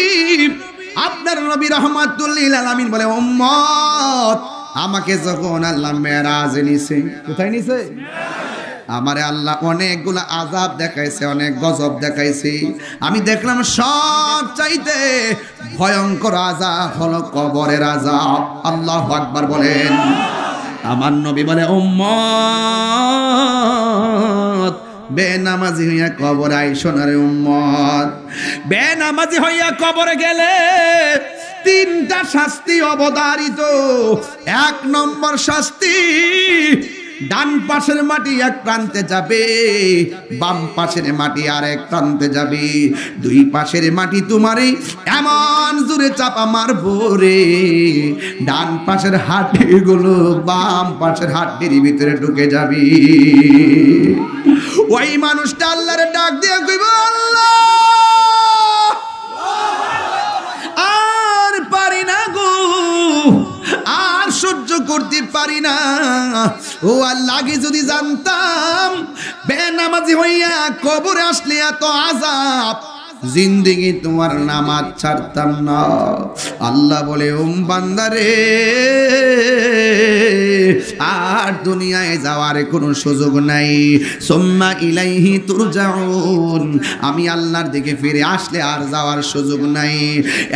আপনার নবী রাহমাতুল লিল আলামিন বলে, উম্মত আমাকে যখন আল্লাহ মেরাজে নিছে, কোথায় নিছে? আমারে আল্লাহ অনেকগুলা আযাব দেখাইছে, অনেক গজব দেখাইছে। আমি দেখলাম সব চাইতে ভয়ঙ্কর আযাব হলো কবরের আযাব। আল্লাহু আকবার বলেন। আমার নবী বলে, উম্মত বেনামাজি হইয়া কবরে আইসো না রে উম্মত। বেনামাজি হইয়া কবরে গেলে 3টা শাস্তি অবধারিত। 1 নম্বর শাস্তি, ডান পাশের মাটি এক প্রান্তে যাবে, বাম পাশের মাটি আরেক প্রান্তে যাবে। 2 পাশের মাটি তোমারে এমন জোরে চাপা মারবো রে, ডান পাশের হাড্ডিগুলো বাম পাশের হাড্ডির ভিতরে ঢুকে যাবে। ওই মানুষটা আল্লাহর ডাক দিয়ে কইব, আল্লাহ আর পারি না গো, আর সহ্য করতে পারি না। ও আল্লাহ, আগে যদি জানতাম বেনামাজি হইয়া কবরে আসলে এত আযাব, জিন্দেগি তোমার নামাজ ছাড়তাম না। আল্লাহ বলে, বান্দারে আর দুনিয়ায় যাওয়ার কোনো সুযোগ নাই। সুম্মা ইলাইহি তুরজাউন, আমি আল্লাহর দিকে ফিরে আসলে আর যাওয়ার সুযোগ নাই।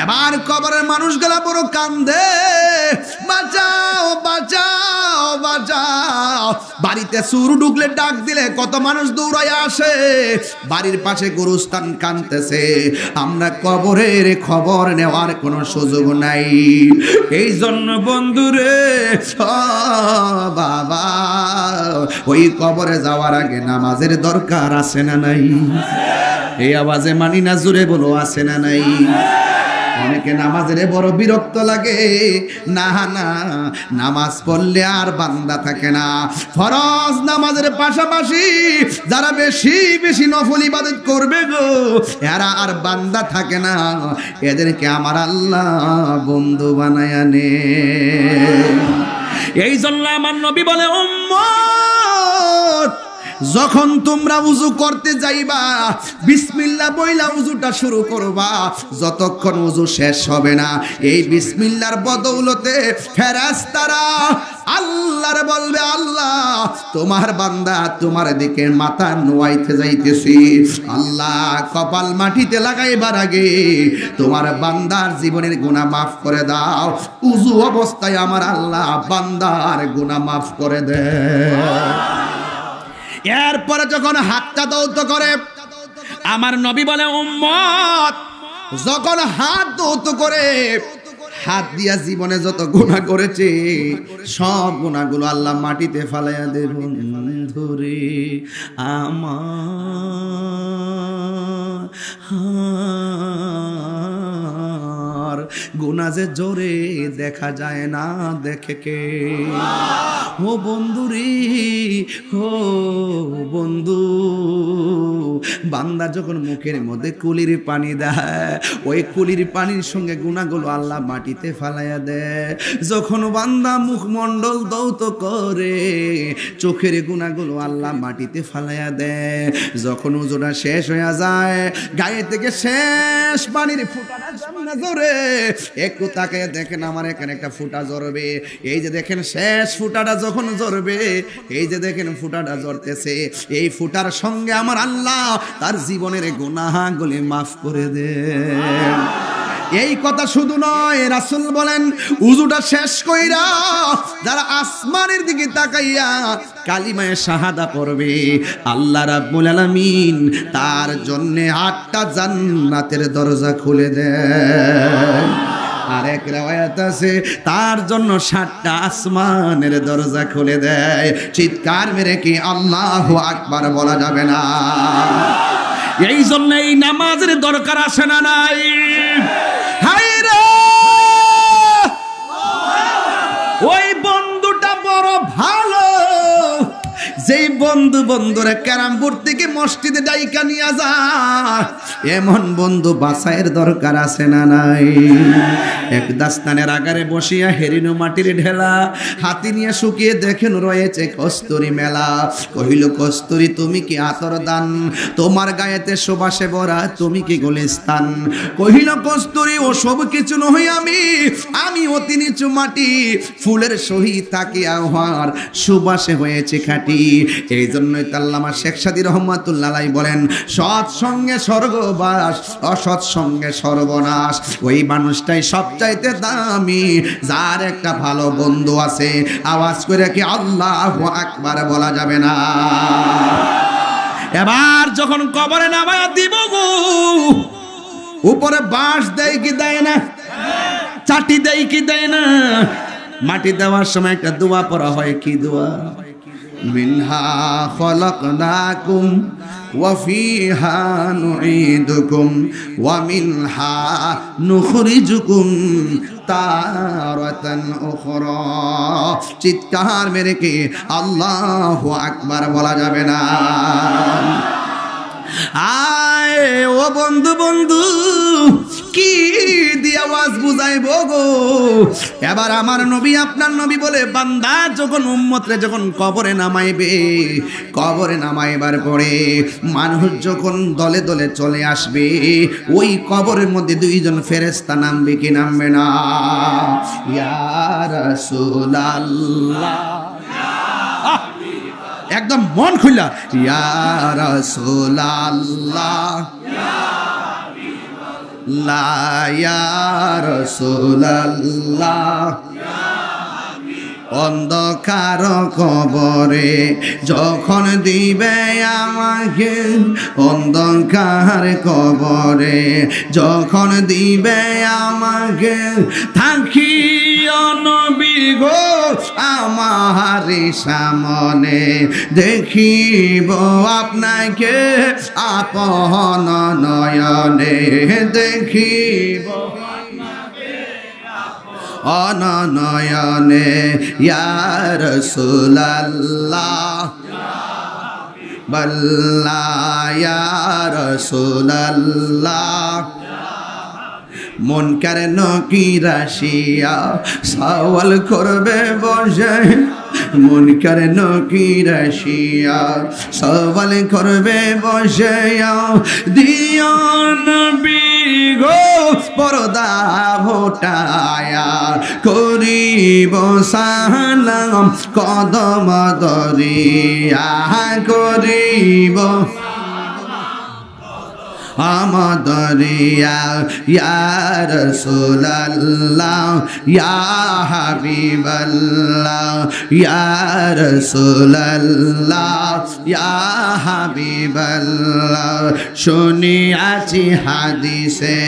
এবার কবরের মানুষগুলা বড় কান্দে, বাঁচাও বাঁচাও বাঁচাও। বাড়িতে চুর ঢুকলে ডাক দিলে কত মানুষ দৌড়ায় আসে, বাড়ির পাশে গোরস্থান কাঁদতেছে, আমরা কবরের খবর নেওয়ার কোনো সুযোগ নাই। এই জন্য বন্ধুরে, বাবা ওই কবরে যাওয়ার আগে নামাজের দরকার আছে না নাই? এই আওয়াজে মানি না, জোরে বলো আছে না নাই? অনেকে নামাজের বড় বিরক্ত লাগে। না না, নামাজ পড়লে আর বান্দা থাকে না। ফরজ নামাজের পাশাপাশি যারা বেশি বেশি নফল ইবাদত করবে গো, এরা আর বান্দা থাকে না। এদেরকে আমার আল্লাহ বন্ধু বানায়া নে। এই জন্য আমার নবী বলে, উম্মত যখন তোমরা উযু করতে যাইবা, বিসমিল্লাহ বইলা উযুটা শুরু করবা। যতক্ষণ উযু শেষ হবে না, এই বিসমিল্লাহর বদৌলতে ফেরেশতারা আল্লাহরে বলবে, আল্লাহ তোমার বান্দা তোমার দিকে মাথা নোয়াইতে যাইতেছি, আল্লাহ কপাল মাটিতে লাগাইবার আগে তোমার বান্দার জীবনের গুনাহ মাফ করে দাও। উযু অবস্থায় আমার আল্লাহ বান্দার গুনাহ মাফ করে দেয়। এরপরে যখন হাতটা দৌত করে, আমার নবী বলে, উম্মত যখন হাত দৌত করে, হাত দিয়া জীবনে যত গুনাহ করেছে সব গুনাহগুলো আল্লাহ মাটিতে ফালাইয়া দেব। ধরে আমার গুনাহ যে জোরে দেখা যায় না, দেখে কে? ও বন্ধু রে, ও বন্ধু, বান্দা যখন মুখের মধ্যে কুলির পানি দেয়, ওই কুলির পানির সঙ্গে গুনাহগুলো আল্লাহ মাটিতে ফালাইয়া দেয়। যখন বান্দা মুখমণ্ডল দৌত করে, চোখের গুনাহগুলো আল্লাহ মাটিতে ফালাইয়া দেয়। যখন উজুটা শেষ হয়ে যায়, গায়ে থেকে শেষ পানির ফুটাটা সামনে জোরে, একটু তাকায় দেখেন আমার এখানে একটা ফুটা ঝরবে। এই যে দেখেন শেষ ফুটাটা যখন ঝরবে, এই যে দেখেন ফুটাটা ঝরতেছে, এই ফুটার সঙ্গে আমার আল্লাহ তার জীবনের গুনাহগুলি মাফ করে দেন। এই কথা শুধু নয়, রাসূল বলেন উযুটা শেষ কইরা যারা আসমানের দিকে তাকাইয়া কালিমায়ে শাহাদা পড়বে, আল্লাহ রাব্বুল আলামিন তার জন্য 8টা জান্নাতের দরজা খুলে দেন। আরেক riwayat আছে তার জন্য 7টা আসমানের দরজা খুলে দেয়। চিৎকার মেরে কি আল্লাহু আকবার বলা যাবে না? এই জন্য এই নামাজের দরকার আছে না নাই? হায়রে, ওই বন্ধুটা বড় ভালো, যেই বন্ধুরে ক্যারামবোর্ড থেকে মসজিদে ডাইকা নিয়ে যায়, এমন বন্ধু বাছাইয়ের দরকার আছে না নাই? এক দাস্তানের আগারে বসিয়া হেরিনো মাটির ঢেলা, হাতি নিয়ে শুকিয়ে দেখেন রয়েছে কস্তুরি মেলা। কহিল কস্তুরি তুমি কি আতর দান, তোমার গায়েতে সুবাসে ভরা তুমি কি গুলিস্তান। কহিল কস্তুরি ও সব কিছু নই, আমি অতি নিচু মাটি, ফুলের সহিত তাকিয়া হওয়ার সুবাসে হয়েছে খাঁটি। এই জন্যই আল্লামা শেখ সাদী রহমাতুল্লাহ আলাইহি বলেন, সৎ সঙ্গে স্বর্গবাস, অসৎ সঙ্গে সর্বনাশ। ওই মানুষটাই সবচাইতে দামি যার একটা ভালো বন্ধু আছে। আওয়াজ করে কি আল্লাহু আকবার বলা যাবে না? এবার যখন কবরে নামায়া দিব গো, উপরে বাঁশ দেয় কি দেয় না, চাটি দেয় কি দেয় না, মাটি দেওয়ার সময় একটা দোয়া পড়া হয়। কি দোয়া? মিনহা খলাকনাকুম ওয়া ফিহা নুঈদুকুম ওয়া মিনহা নুখরিজুকুম তারাতান উখরা। চিৎকার মেরে কি আল্লাহু আকবার বলা যাবে না? আয় ও বন্ধু, বন্ধু কি দিয়ে আওয়াজ বুঝাইবো গো? এবার আমার নবী, আপনার নবী বলে, বান্দা যখন উম্মতরে যখন কবরে নামাইবে, কবরে নামাইবার পরে মানুষ যখন দলে দলে চলে আসবে, ওই কবরের মধ্যে 2জন ফেরেশতা নামবে কি নামবে না? ইয়া রাসূলুল্লাহ, একদম মন খুলা, ইয়া রাসূলুল্লাহ, লা ইয়া রাসূলুল্লাহ। অন্ধকার কবরে যখন দিবে আমাকে, অন্ধকার কবরে যখন দিবে আমাকে, থাকি নবী গো আমার সামনে, দেখিব আপনাকে আপন নয়নে, দেখিব অননয়নে। ইয়া রাসূলুল্লাহ বল্লা, ইয়া রাসূলুল্লাহ। মুনকার নকির আসিয়া সওয়াল করবে বসে, মুনকার নকির আসিয়া সওয়াল করবে বসে, দিও নবী গো পর্দা হটায়া, করিব সালাম কদম দরিয়া, করিব আমাদরিয়া। ইয়া রাসূলুল্লাহ, ইয়া হাবিবাল্লাহ, ইয়া রাসূলুল্লাহ, ইয়া হাবিবাল্লাহ। শুনিয়াছি হাদিসে,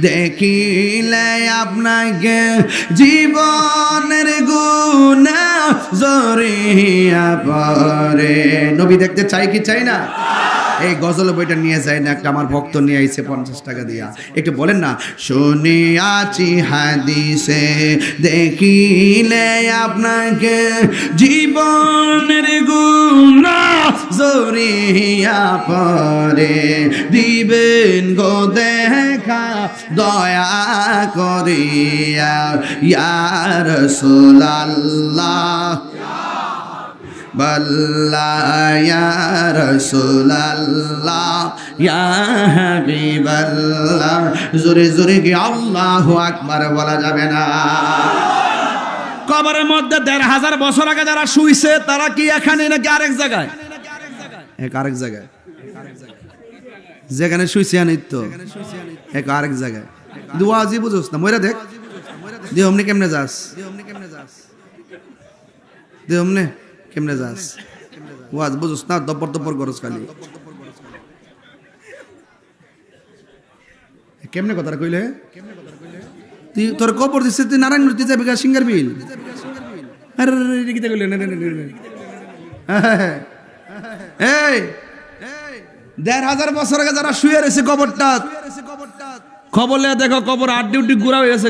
দেখিলে আপনাকে জীবনের গুনাহ জড়িয়া পড়ে। নবী দেখতে চাই কি চাই না? এই গজল বইটা নিয়ে যায় না, একটা আমার ভক্ত নিয়ে আইছে 50 টাকা দিয়া। একটু বলেন না, শুনিয়াছি হাদিসে দেখিলে আপনাকে জীবনের গুনাহ জড়িয়া পড়ে, দিবেন গো দেখা দয়া করিয়া ইয়া রাসূলুল্লাহ বাল্লাহ ইয়া রাসূলুল্লাহ ইয়া হাবিবাল্লাহ। জোরে জোরে কি আল্লাহু আকবার বলা যাবে না? কবরের মধ্যে ১৫০০ বছর আগে যারা শুইছে তারা কি এখানে নাকি আরেক জায়গায়? আরেক জায়গায়, যেখানে শুইছে তো আরেক জায়গায়। দুয়াজি বুঝোস না, মইরা দেখ দিয়ে অমনি কেমনে যাস, দিয়ে অমনে কেমনে যাস, ওয়াজ বুঝোস না, দব্বর দব্বর করস খালি। কেমনে কথাটা কইলে? তুই তোর কবর দিচ্ছে, তুই নারায়ণগঞ্জ তুই যাবি সিঙ্গার বিল? আরে কি কইলে? এই ১৫০০ বছর আগে যারা শুয়ে রয়েছে কবরটা, খবর লে দেখো কবর আড্ডি উড্ডি গুড়া হয়ে গেছে,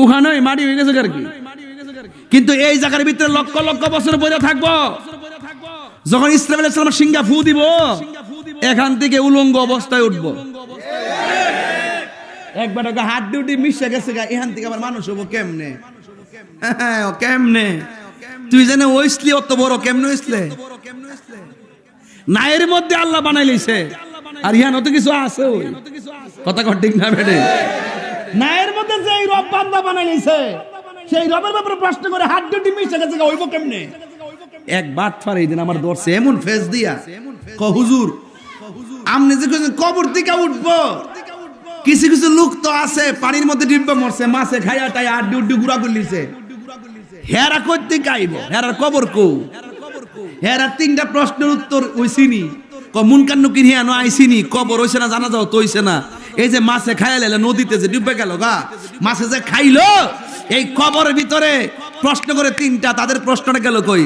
ওখানে মাটি হয়ে গেছে আর কি। কিন্তু এই জায়গার ভিতরে লক্ষ লক্ষ বছর বইয়া থাকবো। যখন ইসলাম আলাইহিস সালাম সিঙ্গা ফু দিব, এখান থেকে উলঙ্গ অবস্থায় উঠবো। একবার হাত ডিউটি মিশে গেছে, এখান থেকে আবার মানুষ হবো কেমনে? কেমনে তুই জানে ওইসলি অত বড় কেমনে হইসলে? নায়ের মধ্যে আল্লাহ বানাই লইছে, আর ইহান অত কিছু আছে। ওই কথা ঠিক না বেটে? নায়ের মধ্যে যে রব বান্দা বানাই লইছে, সেই রবের ব্যাপারে প্রশ্ন করে হাত ডিউটি মিশে গেছে, হইব কেমনে? এক বাত ফার এই দিন আমার দর্শে এমন ফেস দিয়া ক হুজুর আমনে যে কবর থেকে উঠবো, কিছু কিছু লোক তো আছে পানির মধ্যে ডিব্বা মরছে, মাছে খাইয়া তাই আড্ডি উড্ডি গুড়া করলিছে, হেরা করতে গাইব, হেরার কবর কো? হেরা ৩টা প্রশ্নের উত্তর ওইছিনি, মুনকান নকির হিয়ানো আইসিনি, কবর হইছে না, জানা যাও তো হইছে না। এই যে মাছে খাইয়া লাইলে নদীতে যে ডুবে গেল গা, মাছে যে খাইলো, এই কবরের ভিতরে প্রশ্ন করে ৩টা, তাদের প্রশ্নটা গেল কই?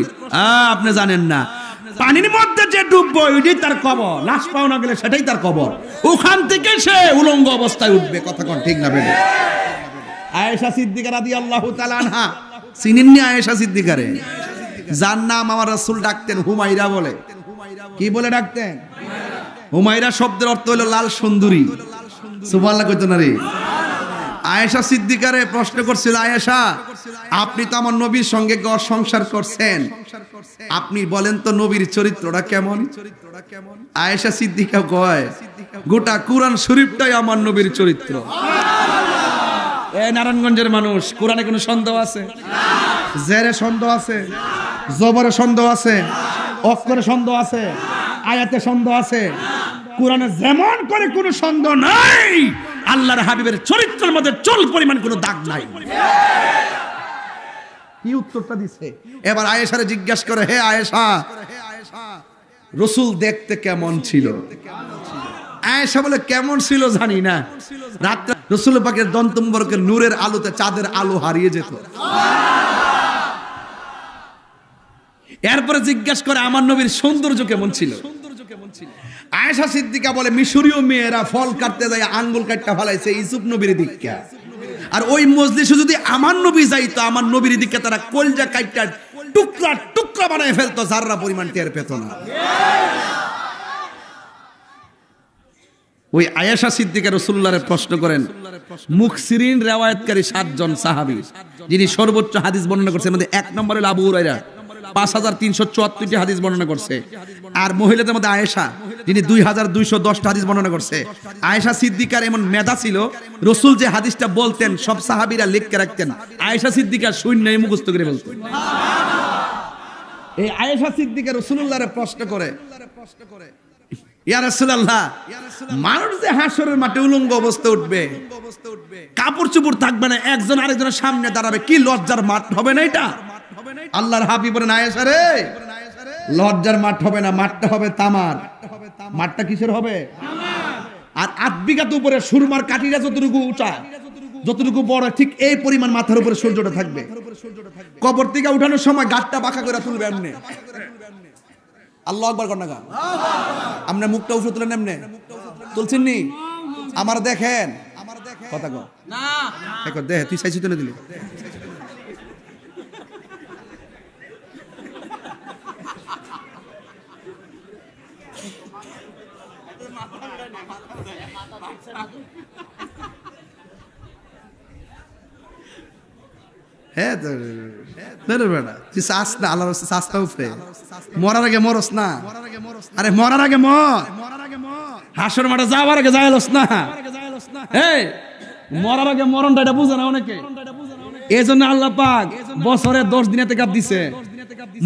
আপনি জানেন না, পানির মধ্যে যে ডুববো ওইটাই তার কবর, লাশ পাও না গেলে সেটাই তার কবর, ওখান থেকে সে উলঙ্গ অবস্থায় উঠবে। কথা কোন ঠিক না বেটা? আয়েশা সিদ্দিকা রাদিয়াল্লাহু তাআলা আনহা, চিনেননি আয়েশা সিদ্দিকারে? যার নাম আমার রাসূল ডাকতেন হুমায়রা বলে। কি বলে ডাকতেন? হুমায়রা শব্দের অর্থ হলো লাল সুন্দরী। সুবহানাল্লাহ কইতো না রে? আয়েশা সিদ্দিকারে প্রশ্ন করছিল, আয়েশা আপনি তো আমার নবীর সঙ্গে ঘর সংসার করছেন, আপনি বলেন তো নবীর চরিত্রটা কেমন? আয়েশা সিদ্দিকা কয়, গোটা কুরআন শরীফটাই আমার নবীর চরিত্র। এই নারায়ণগঞ্জের মানুষ, কোরআনে কোনো সন্দেহ আছে? জেরে সন্দেহ আছে, জবরে সন্দেহ আছে, অক্ষরে সন্দেহ আছে, আয়াতে সন্দেহ আছে। কোরআনে যেমন করে কোনো সন্দেহ নাই, আল্লাহর হাবিবের চরিত্রের মধ্যে চুল পরিমাণ কোনো দাগ নাই। কি উত্তরটা দিছে? এবার আয়েশারে জিজ্ঞাসা করে, হে আয়েশা, রাসূল দেখতে কেমন ছিল? আয়েশা বলে, কেমন ছিল জানি না, রাতে রাসূল পাকের দন্ত মুবারকের নূরের আলোতে চাঁদের আলো হারিয়ে যেত। এরপরে জিজ্ঞাসা করে, আমার নবীর সৌন্দর্য কেমন ছিল? আয়েশা সিদ্দিকা বলে, মিশরীয় মেয়েরা ফল কাটতে যায় আঙ্গুল কাটটা ফলাইছে ইউসুফ নবীর দিকে, আর ওই মজলিসে যদি আমার নবী যাইতো, আমার নবীর দিকে তারা কলজা কাটটা টুকরা টুকরা বানায় ফেলতো, যাররা পরিমাণ টের পেত না। ওই আয়েশা সিদ্দিকা রাসূলুল্লাহরে প্রশ্ন করেন, মুকসিরিন রিওয়ায়াতকারী 7 জন সাহাবী যিনি সর্বোচ্চ হাদিস বর্ণনা করছেন, মধ্যে 1 নম্বরে আবু হুরায়রা 5374টি হাদিস বর্ণনা করছে, আর মহিলাদের মধ্যে আয়েশা যিনি 2210টা হাদিস বর্ণনা করছে। আয়েশা সিদ্দিকার এমন মেধা ছিল, রাসূল যে হাদিসটা বলতেন সব সাহাবীরা লিখে রাখতেন, আয়েশা সিদ্দিকা শূন্যই মুখস্থ করে বলতেন। এই আয়েশা সিদ্দিকা রাসূলুল্লাহরে প্রশ্ন করে, ইয়া রাসূলুল্লাহ, মানুষ যে হাসরের মাঠে উলঙ্গ অবস্থায় উঠবে, কাপড় চোপড় থাকবে না, একজন আরেকজনের সামনে দাঁড়াবে, কি লজ্জার মাঠ হবে না এটা? আল্লাহর হাবিব বলেন, আয়েশা রে, লজ্জার মাঠ হবে না, মাঠটা হবে তামার। মাঠটা কিসের হবে? আর 8 বিঘাত উপরে সুরমার কাঠিটা যতটুকু উঁচা, যতটুকু বড়, ঠিক এই পরিমাণ মাথার উপরে সূর্যটা থাকবে। কবর থেকে উঠানোর সময় গাঁটটা বাঁকা করে তুলবে এমনি, আল্লাহ আকবার কর না গা। আমরা মুখটা উপরে তুলে নেমনে তুলছেন নি? আমার দেখেন কথা কো না দেখ তুই চাইছি তুলে দিলি। হ্যাঁ তুই চাস না আল্লাহর চাষটা উপরে মরার আগে মরস না। আরে মরার আগে মর, হাসর মাঠে যাওয়ার আগে যাইলস না। এই মরার আগে মরণটা এটা বুঝে না অনেকে। এই জন্য আল্লাহ পাক বছরে 10 দিনে তেকাব দিছে।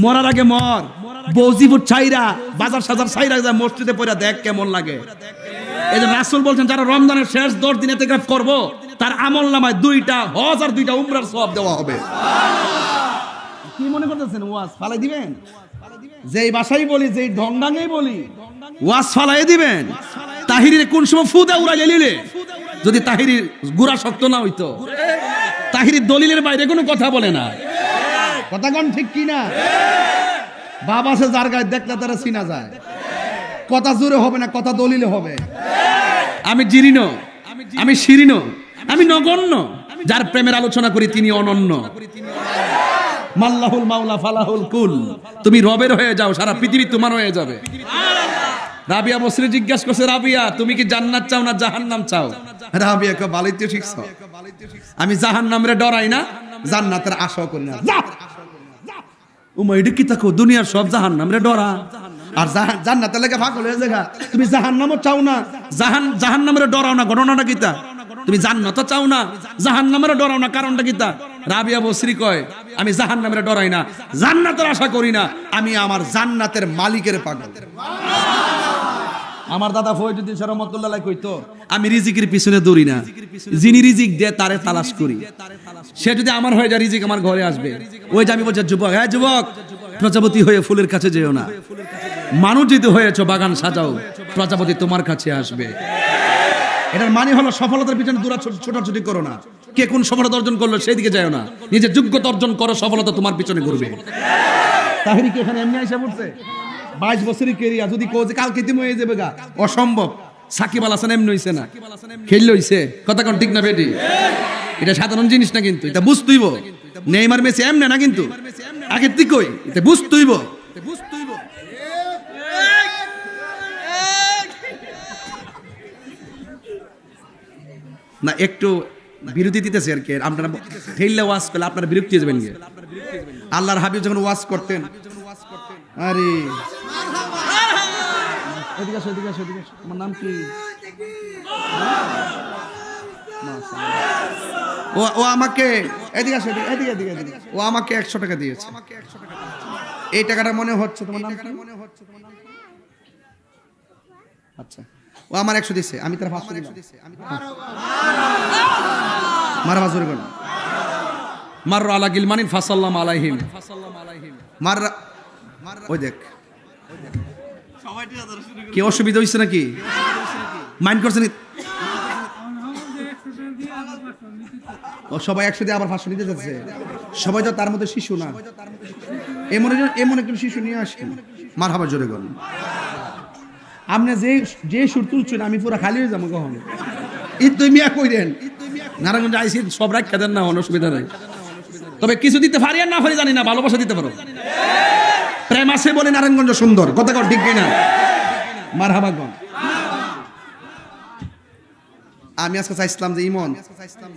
মরার আগে মর, বৌজিপুর ছাইরা বাজার সাজার ছাইরা যায় মসজিদে পড়া দেখ কেমন লাগে। এই যে রাসূল বলছেন যারা রমজানের শেষ 10 দিনে তেকাব করবো তার আমল নামায় 2টা হজ আর 2টা উমরার সওয়াব দেওয়া হবে। কি মনে করতেছেন ওয়াজ ফালাই দিবেন? যেই ভাষাই বলি, যেই ঢংঢাঙেই বলি, ওয়াজ ফালাই দিবেন? তাহিরির কোন সময় ফুদা উড়াই লিলে যদি তাহিরির গুড়া শক্ত না হইতো, তাহিরির দলিলের বাইরে কোনো কথা বলে না। কথা কোন ঠিক কি না? বাবা সে যার গায়ে দেখলে তারা চিনা যায়। কথা জোরে হবে না, কথা দলিলে হবে। আমি জিরিন, আমি শিরিন, আমি নগণ্য, যার প্রেমের আলোচনা করি তিনি অনন্য। মাল্লাহুল মাওলা ফালাহুল কুল, তুমি রবের হয়ে যাও, সারা পৃথিবী তোমার হয়ে যাবে। রাবিয়া বসরি জিজ্ঞাসা করছে, রাবিয়া তুমি কি জান্নাত চাও না জাহান্নাম চাও? রাবিয়া কে ভালোই তো শিখছো, আমি জাহান্নামরে ডরাই না, জান্নাতের আশাও করি না। যা উমা এটা কি তাকো, দুনিয়ার সব জাহান্নামরে ডরা আর জান্নাতের লেগে পাগল হয়ে জায়গা। তুমি জাহান্নামও চাও না, জাহান্নামরে ডরাও না, ঘটনাটা কিতা? তুমি জান্নাত চাও না, জাহান্নামের ডরাও না, কারণটা কি তা? রাবিয়া বসরি কয় আমি জাহান্নামের ডরাই না, জান্নাতের আশা করি না, আমি আমার জান্নাতের মালিকের পাগল। আমার দাদা ফয়জুদ্দিন শাহ রহমাতুল্লাহ আলাইহি কইতো আমি রিজিকের পিছনে দৌড়ি না, যিনি রিজিক দেয় তারে তালাশ করি। সে যদি আমার হয়ে যায় রিজিক আমার ঘরে আসবে। ওই যে আমি বলছি যুবক, হ্যাঁ যুবক, প্রজাপতি হয়ে ফুলের কাছে যেও না, মানুষ যদি হয়েছো বাগান সাজাও, প্রজাপতি তোমার কাছে আসবে। এটার মানে হলো সফলতার পিছনে ছোটাছুটি করো না, কে কোন সফলতা অর্জন করলো সেই দিকে যাও না, নিজের যোগ্যতা অর্জন করো, সফলতা তোমার পিছনে ঘুরবে। তাহিরি কি এখানে এমনি আইসা পড়ছে? 22 বছরের কেরিয়া যদি কও যে কালকে তুমি হয়ে যাবে গা, অসম্ভব। সাকিব আল হাসান এমনি হইছে না, খেললে হইছে। কথা কোন ঠিক না বেটি? এটা সাধারণ জিনিস না, কিন্তু এটা বুঝতেইব। নেইমার মেসি এমনে না, কিন্তু আগে তুই কই এটা বুঝতেইব। না একটু বিরতি দিতেছে আর কি, আপনারা ঠেললে ওয়াজ করলে আপনারা বিরক্তি যাবেন গিয়ে। আল্লাহর হাবিব যখন ওয়াজ করতেন, আরে এদিকে আসো, এদিকে আসো, এদিকে আসো। আমার নাম কি? ও আমাকে এদিকে আসো, এদিকে এদিকে এদিকে। ও আমাকে 100 টাকা দিয়েছে। এই টাকাটা মনে হচ্ছে তোমার নাম কি? আচ্ছা, ও আমার 100 দিছে, আমি তার 500 দিলাম। মারবা জোরে বল। মাররা আলা গিলমানিন ফাসাল্লাম আলাইহিম। মাররা ওই দেখ কি অসুবিধা হইছে নাকি? মাইন্ড করছেন? ও সবাই 100 দিয়ে আবার 500 নিতে যাচ্ছে। সবাই তো তার মধ্যে শিশু না, এমন একজন শিশু নিয়ে আসেন। মারহাবা জোরে বল। আপনি যে সুর তুলছেন আমি পুরো খালি হয়ে যাবো কখন। ঈদ তুই মিয়া কইরেন নারায়ণগঞ্জ আইসি, সব রাখা দেন না, অসুবিধা নাই। তবে কিছু দিতে পারি আর না পারি জানি না, ভালোবাসা দিতে পারো। প্রেম আছে বলে নারায়ণগঞ্জ সুন্দর। কথা কর ঠিক কিনা? মারহাবা গণ। আমি আজকে চাইছিলাম যে ইমন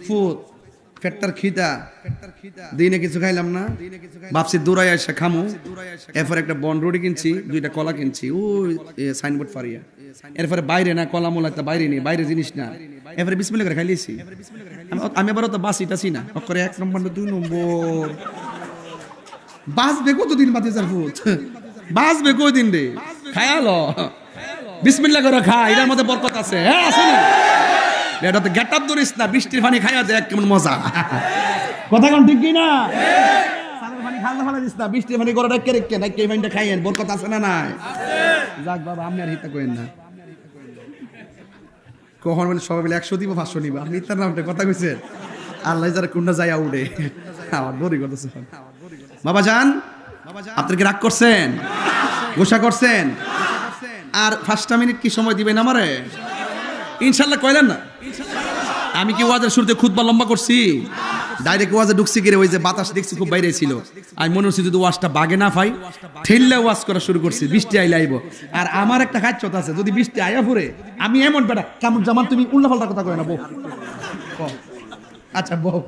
ফুট পেটটার খিদা, দিনে কিছু খাইলাম না, ভাবছি দূরাই এসে খামু। এরপর একটা বন রুটি কিনছি, 2টা কলা কিনছি, ওই সাইনবোর্ড ফারিয়া। এরপরে বাইরে না কলা মোলা একটা বাইরে নেই, বাইরে জিনিস না। এরপরে বিসমিল্লাহ করে খাইলিছি। আমি আবার তো বাসি টাসি না, করে 1 নম্বর 2 নম্বর বাঁচবে কতদিন? বাতি যার ফুট বাঁচবে কয়দিন রে? খায়ালো বিসমিল্লাহ করে খা, এটার মধ্যে বরকত আছে। হ্যাঁ আছে না? এটা তো গেট আপ ধরিস না, বৃষ্টির পানি খাইয়া দেখ কেমন মজা। কথা কোন ঠিক কি না? সালের পানি খালনা ফেলা দিস না, বৃষ্টির পানি করে রেখে রেখে নাকি এই পানিটা খাইয়েন, বরকত আছে না নাই? যাক বাবা, আপনি আর হিতা কইেন না। কখন বলে সবাই বলে 100 দিব 500 নিবা, আপনি তার নামটা কথা কইছে। আল্লাহ যারা কোনটা যাইয়া উড়ে আমার দড়ি করতেছে। বাবা জান, আপনি কি রাগ করছেন? গোসা করছেন? আর 5টা মিনিট কি সময় দিবেন আমারে? ইনশাল্লাহ কইলেন না? আমি কি ওয়াজের শুরুতে খুতবা লম্বা করছি? ডাইরেক্ট ওয়াজে ঢুকছি গিয়ে ওই যে বাতাস দেখছি খুব বাইরে ছিল, আমি মনে হচ্ছে যদি ওয়াজটা বাগে না পাই ঠেললে ওয়াজ করা শুরু করছি, বৃষ্টি আইলে আইব। আর আমার একটা খাচ্ছত আছে, যদি বৃষ্টি আয়া পড়ে আমি এমন বেটা কেমন জামান তুমি উল্টা পাল্টা কথা কয় না বউ। আচ্ছা বউ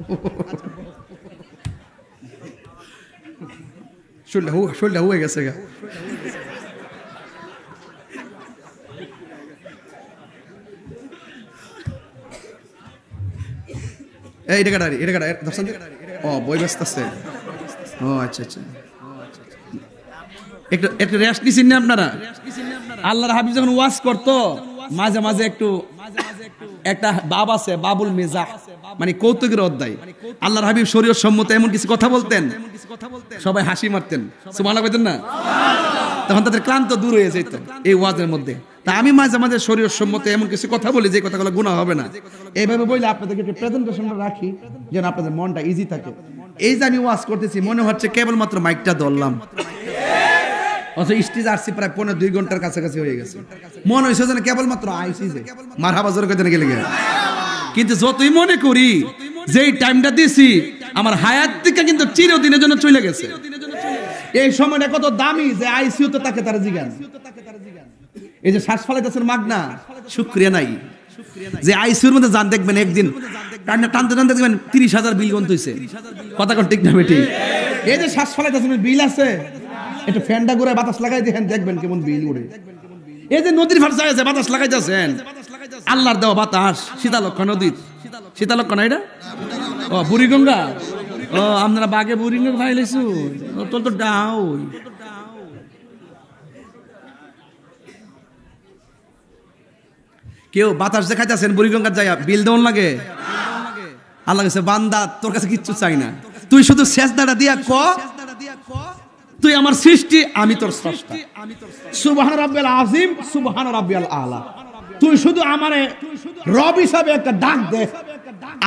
শোলটা হয়ে গেছে গা। এই এটা দর্শন ও বই ব্যস্ত আছে। ও আচ্ছা আচ্ছা, একটু রেস্ট নিছেন না আপনারা? আল্লাহর হাবিব যখন ওয়াজ করতো মাঝে মাঝে একটা বাব আছে, বাবুল মিজাহ, মানে কৌতুকের অধ্যায়। আল্লাহর হাবিব শরীয়ত সম্মত এমন কিছু কথা বলতেন, সবাই হাসি মারতেন, সুবহানাল্লাহ কইতেন না? তখন তাদের ক্লান্ত দূর হয়ে যেত এই ওয়াজের মধ্যে। তা আমি মাঝে মাঝে শরীয়ত সম্মত এমন কিছু কথা বলি যে কথাগুলো গুনাহ হবে না, এইভাবে বলে আপনাদেরকে একটু প্রেজেন্টেশনটা রাখি যেন আপনাদের মনটা ইজি থাকে। এই যে আমি ওয়াজ করতেছি মনে হচ্ছে কেবলমাত্র মাইকটা ধরলাম, অথচ স্টেজ আসছি প্রায় 1.5-2 ঘন্টার কাছাকাছি হয়ে গেছে। মনে হয়েছে যেন কেবলমাত্র আইসি যে মারহাবা জোরে কইতে গেলে। কিন্তু যতই মনে করি যেই টাইমটা দিছি আমার হায়াত থেকে কিন্তু চিরদিনের জন্য চলে গেছে। এই সময়টা কত দামি যে আইসিইউতে তাকে তারা জিগান, এই যে শ্বাস ফালাইতেছেন মাগনা, শুকরিয়া নাই। যে আইসিইউর মধ্যে যান দেখবেন একদিন টানতে টানতে দেখবেন 30,000 বিল গন্ত হইছে, কথা কোন ঠিক না বেটি? এই যে শ্বাস ফালাইতেছেন বিল আছে, একটু ফ্যানটা ঘুরে বাতাস লাগাই দেখেন দেখবেন কেমন বিল উড়ে। এই যে নদীর ভাষায় আছে বাতাস লাগাইতেছেন, আল্লাহর দেওয়া বাতাস, শীতালক্ষ্যা নদীর, শীতালক্ষ্যা না এটা? ও বুড়িগঙ্গা, ও আপনারা বাগে বুড়িগঙ্গা খাই লাইছু, তোর তো ডাও। কেউ বাতাস দেখাইতেছেন বুড়িগঙ্গার জায়গা বিল দেওয়ান লাগে? আল্লাহ কাছে বান্দা তোর কাছে কিচ্ছু চাই না, তুই শুধু সেজদাটা দিয়া ক তুই আমার সৃষ্টি, আমি তোর স্রষ্টা, সুবহান রাব্বিয়াল আযীম সুবহান রাব্বিয়াল আলা। তুই শুধু আমারে রব হিসাবে একটা ডাক দে,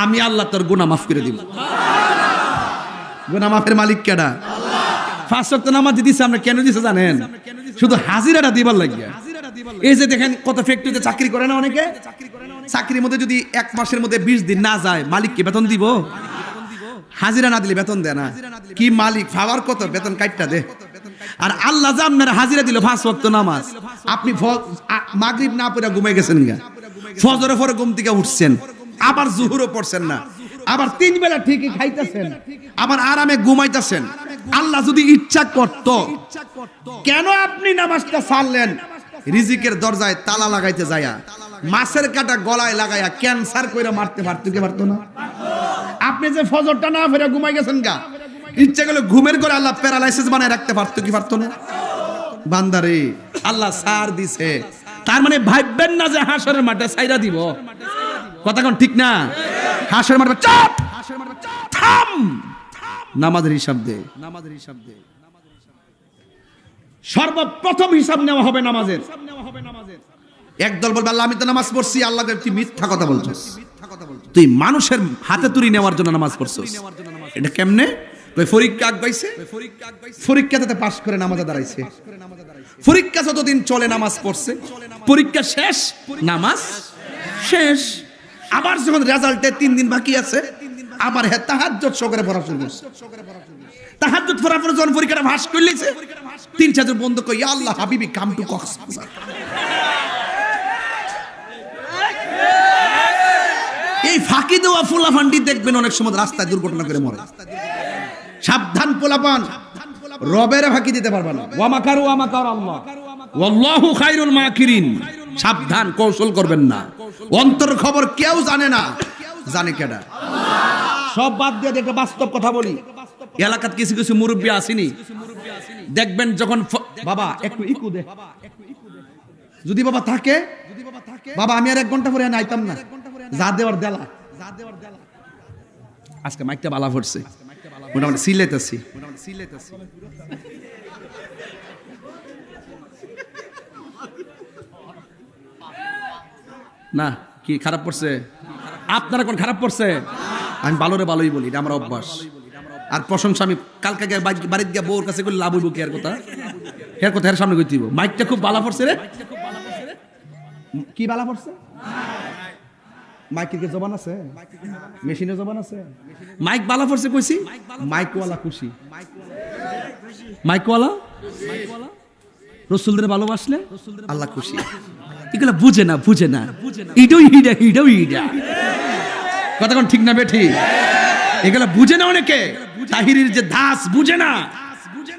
আমি আল্লাহ তোর গুনাহ মাফ করে দিব। গুনাহ মাফের মালিক কেডা? আল্লাহ। 5 ওয়াক্ত নামাজ দিতেছে, আমরা কেন দিছে জানেন? শুধু হাজিরাটা দিবার লাগিয়া। এই যে দেখেন কত ফ্যাক্টরিতে চাকরি করে না অনেকে, চাকরির মধ্যে যদি 1 মাসের মধ্যে 20 দিন না যায় মালিক কি বেতন দিব? হাজিরা না দিলে বেতন দেয় না। কি মালিক ফাওয়ার কত বেতন কাটটা দে। আর আল্লাহ যে আপনারা হাজিরা দিল 5 ওয়াক্ত নামাজ, আপনি মাগরিব না পড়ে ঘুমাই গেছেন গা, ফজরের পরে ঘুম থেকে উঠছেন, আবার জোহরও পড়ছেন না, আবার 3 বেলা ঠিকই খাইতেছেন, আবার আরামে ঘুমাইতেছেন। আল্লাহ যদি ইচ্ছা করত কেন আপনি নামাজটা ছাড়লেন? রিজিকের দরজায় তালা লাগাইতে যায়া মাছের কাটা গলায় লাগায়া ক্যান্সার কইরা মারতে পারতো কি পারতো না? আপনি যে ফজরটা না ফেরে ঘুমাই গেছেন গা, ইচ্ছা করলে ঘুমের করে আল্লাহ প্যারালাইসিস বানায় রাখতে পারতো কি পারতো না? বান্দারে আল্লাহ সার দিছে, তার মানে ভাববেন না যে হাসরের মাঠে ছাইরা দিব, কথা কোন ঠিক না? হাসরের মাঠে চুপ থাম, নামাজের হিসাব দে, নামাজের হিসাব দে। সর্বপ্রথম হিসাব নেওয়া হবে নামাজের। একদল বলবে আল্লাহ আমি তো নামাজ পড়ছি, আল্লাহ তুই মিথ্যা কথা বলছস, তুই মানুষের হাতে তুড়ি নেওয়ার জন্য নামাজ পড়ছস। এটা কেমনে? পরীক্ষা আগাইছে, পরীক্ষাতে পাস করে নামাজে দাঁড়াইছে, পরীক্ষা যতদিন চলে নামাজ পড়ছে, পরীক্ষা শেষ নামাজ শেষ। আবার যখন রেজাল্টে 3 দিন বাকি আছে, আবার হে তাহাজ্জুদ সহকারে পড়া শুরু করছে। তাহাজ্জুদ পড়ার পরে যখন পরীক্ষাটা পাস করে লইছে, 3-4 জন বন্ধু কই ইয়া আল্লাহ হাবিবি কাম টু কক্সবাজার। এই ফাঁকি দেওয়া ফুলাফান্ডি দেখবেন অনেক সময় রাস্তায় দুর্ঘটনা করে মরে। সাবধান পোলাপান, রবের ফাঁকি দিতে পারবে না। ওয়া মাকারু ওয়া মাকার আল্লাহ ওয়াল্লাহু খায়রুল মাকিরিন। সাবধান, কৌশল করবেন না। অন্তর খবর কেউ জানে না, জানে কেডা? আল্লাহ। সব বাদ দিয়ে দেখে বাস্তব কথা বলি। এলাকাত কিছু কিছু মুরব্বি আসেনি, দেখবেন যখন বাবা একটু ইকু দে, যদি বাবা থাকে, বাবা আমি আর 1 ঘন্টা পরে আইতাম না, যা দেওয়ার দেলা। আজকে মাইকটা বালা পড়ছে, মোটামুটি সিলেতেছি। না কি খারাপ পড়ছে? আপনারা কোন খারাপ পড়ছে? আমি ভালোরে ভালোই বলি, এটা আমার অভ্যাস। আর প্রশংসা আমি কালকে বাড়িতে গিয়ে বউর কাছে করলে লাভ হইব কি? আর কথা হের কথা হের সামনে কইতে দিব মাইকটা খুব বালা পড়ছে রে কি বালা পড়ছে মাইকের কি জবান আছে মেশিনের জবান আছে মাইক বালা পড়ছে কইছি মাইকওয়ালা খুশি মাইকওয়ালা রাসূলের ভালোবাসলে আল্লাহ খুশি এগুলা বুঝে না ইডাও কথা কোন ঠিক না বেঠি এগুলা বুঝে না অনেকে তাহিরের যে দাস বুঝে না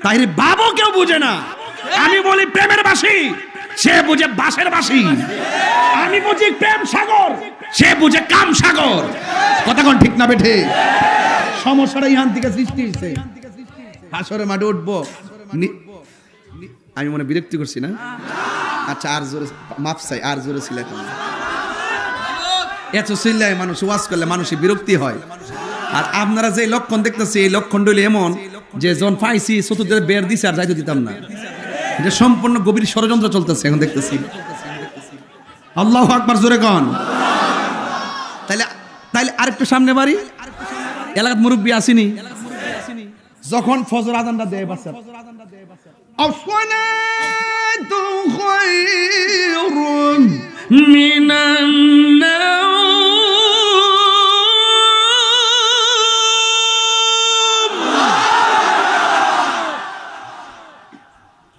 তাহিরের বাবা কেউ বুঝে না আমি বলি প্রেমের বাসি সে বুঝে বাসের বাসি আমি বুঝি প্রেম সাগর সে বুঝে কাম সাগর কথা কোন ঠিক না বেঠি সমস্যাটা ইহান থেকে সৃষ্টি হইছে হাসরে মাঠে উঠবো আমি মনে বিরক্তি করছি না আচ্ছা আর জোরে মাফ চাই আর জোরে সিলাই এত সিল্লায় মানুষ ওয়াজ করলে মানুষের বিরক্তি হয় আর আপনারা যে লক্ষণ দেখতেছি এই লক্ষণ হইলে এমন যে যখন পাইছি চতুর্থ বের দিছে আর যাইতে দিতাম না এটা সম্পূর্ণ গভীর ষড়যন্ত্র চলতেছে এখন দেখতেছি আল্লাহু আকবার জোরে কোন তাইলে আরেকটু সামনে বাড়ি এলাকাত মুরব্বী আসেনি যখন ফজর আযানটা দেয় বাচ্চা আসসালাতু খায়রুম মিনান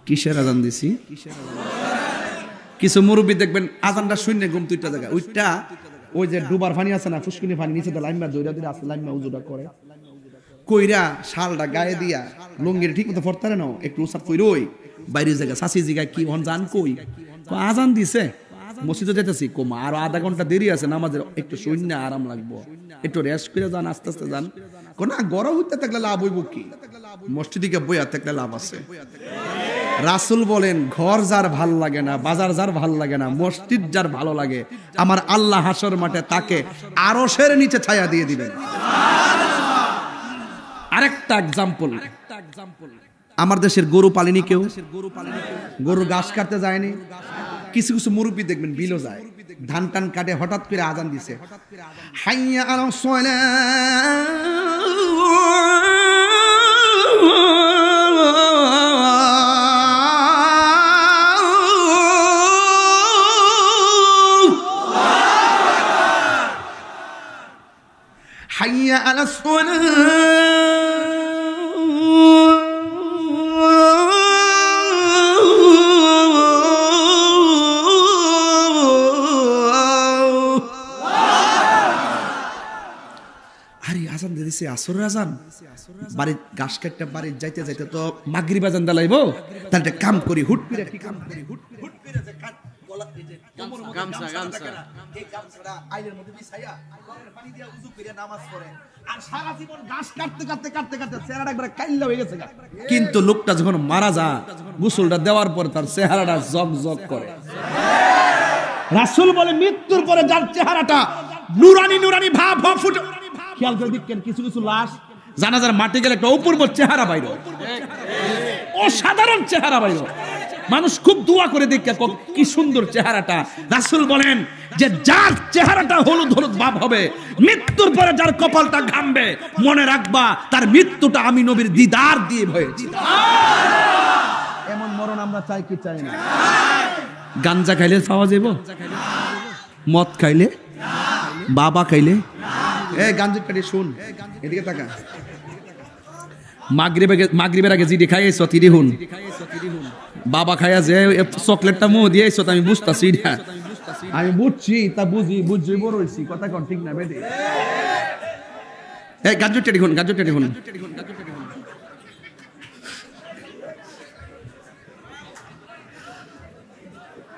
কিসের আজান দিছি কিছু মুরব্বী দেখবেন আজানটা শূন্য ঘুম তুইটা জায়গা ওইটা ওই যে ডুবার পানি আছে না ফুসকুনি পানি নিচে লাইমা দইরা দিলে আছে লাইমা উজুটা করে কইরা শালটা গায়ে দিয়া লুঙ্গির ঠিক মতো পড়তারে না একটু উসাত কইরই বাইরে জায়গা সাসি জায়গা কি হন জান কই আজান দিছে মসজিদে যেতেছি কোমা আর আধা ঘন্টা দেরি আছে নামাজের একটু শূন্য আরাম লাগবো একটু রেস্ট করে যান আস্তে আস্তে যান কোন গরম হইতে থাকলে লাভ হইব কি মসজিদে বইয়া থাকলে লাভ আছে রাসূল বলেন ঘর যার ভাল লাগে না বাজার যার ভাল লাগে না মসজিদ যার ভালো লাগে আমার আল্লাহ হাসর মাঠে তাকে আরশের নিচে ছায়া দিয়ে দিবেন আরেকটা এক্সাম্পল আমার দেশের গরু পালিনি কেউ গরু ঘাস কাটতে যায়নি কিছু কিছু মুরব্বী দেখবেন বিলও যায় ধান টান কাটে হঠাৎ করে আজান দিছে হাইয়া আলাস হাইয়া আলাস আসরের আজান বাড়ির ঘাস কাটতে বাড়ির যাইতে যাইতে তো মাগরিব আজান দালাইবো তাহলে একটা কাম করি হুট করে একটা কাম করি হুট করে যে গলা এই যে গামছা এই গামছাটা আইলের মধ্যে বিছাইয়া গলার পানি দিয়া উযু করে নামাজ পড়ে আর সারা জীবন ঘাস কাটতে চেহারাটা একবার কাইল্লা হয়ে গেছে কিন্তু লোকটা যখন মারা যায় গোসলটা দেওয়ার পর তার চেহারাটা জগজগ করে রাসূল বলে মৃত্যুর পরে যার চেহারাটা নুরানি ভাব ফুটে খেয়াল করে দেখেন কিছু কিছু লাশ জানাজার মাটি গেলে একটা অপূর্ব চেহারা বাইর অসাধারণ চেহারা বাইর মানুষ খুব দোয়া করে দেখে কি সুন্দর চেহারাটা রাসূল বলেন যে যার চেহারাটা হলুদ ভাব হবে মৃত্যুর পরে যার কপালটা ঘামবে মনে রাখবা তার মৃত্যুটা আমি নবীর দিদার দিয়ে হয়েছে এমন মরণ আমরা চাই কি চাই না গাঞ্জা খাইলে পাওয়া যাবে মদ খাইলে বাবা খাইলে এই গাঞ্জা কাটি শুন এদিকে তাকা মাগরিবের আগে জিডি খাইছো তিরি হুন বাবা খাইয়া যে চকলেটটা মুহ দিয়েছো আমি বুঝতাছি এটা আমি বুঝছি তা বুঝি বড় হইছি কথা কোন ঠিক না বেদে এই গাঞ্জা কাটি হুন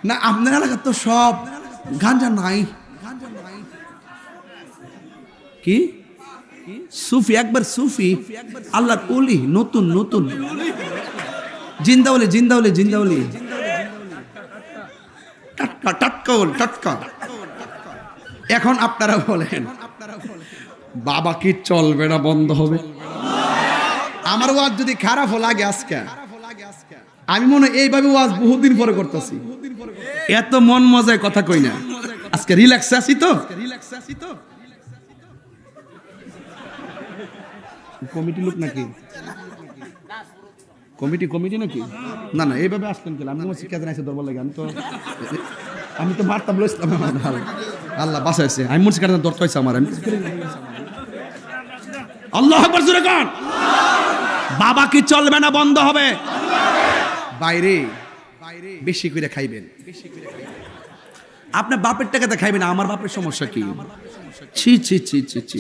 না আপনার এলাকা তো সব গাঞ্জা নাই কি সুফি একবার সুফি আল্লাহর ওলি নতুন জিন্দাউলি টাটকা এখন আপনারা বলেন বাবা কি চলবে না বন্ধ হবে আমার ওয়াজ যদি খারাপ লাগে আজকে আমি মনে এইভাবে ওয়াজ বহুদিন পরে করতেছি এত মন মজায় কথা কই না আজকে রিল্যাক্স আছি তো কমিটি লোক নাকি কমিটি নাকি? না না, এইভাবে আসলেন কেন? আমি তোমার শিক্ষা জানাইছি দরবার লাগে। আমি তো মারতাম লইছিলাম। আল্লাহ বাঁচাইছে। আমি মুন্সি কাটার দরকার হয়েছে আমার। আল্লাহু আকবার জোরে কোন। বাবা কি চলবে না বন্ধ হবে? বাইরে বেশি করে খাইবেন। আপনার বাপের টাকাতে খাইবেন, আমার বাপের সমস্যা কি? ছি ছি ছি ছি ছি।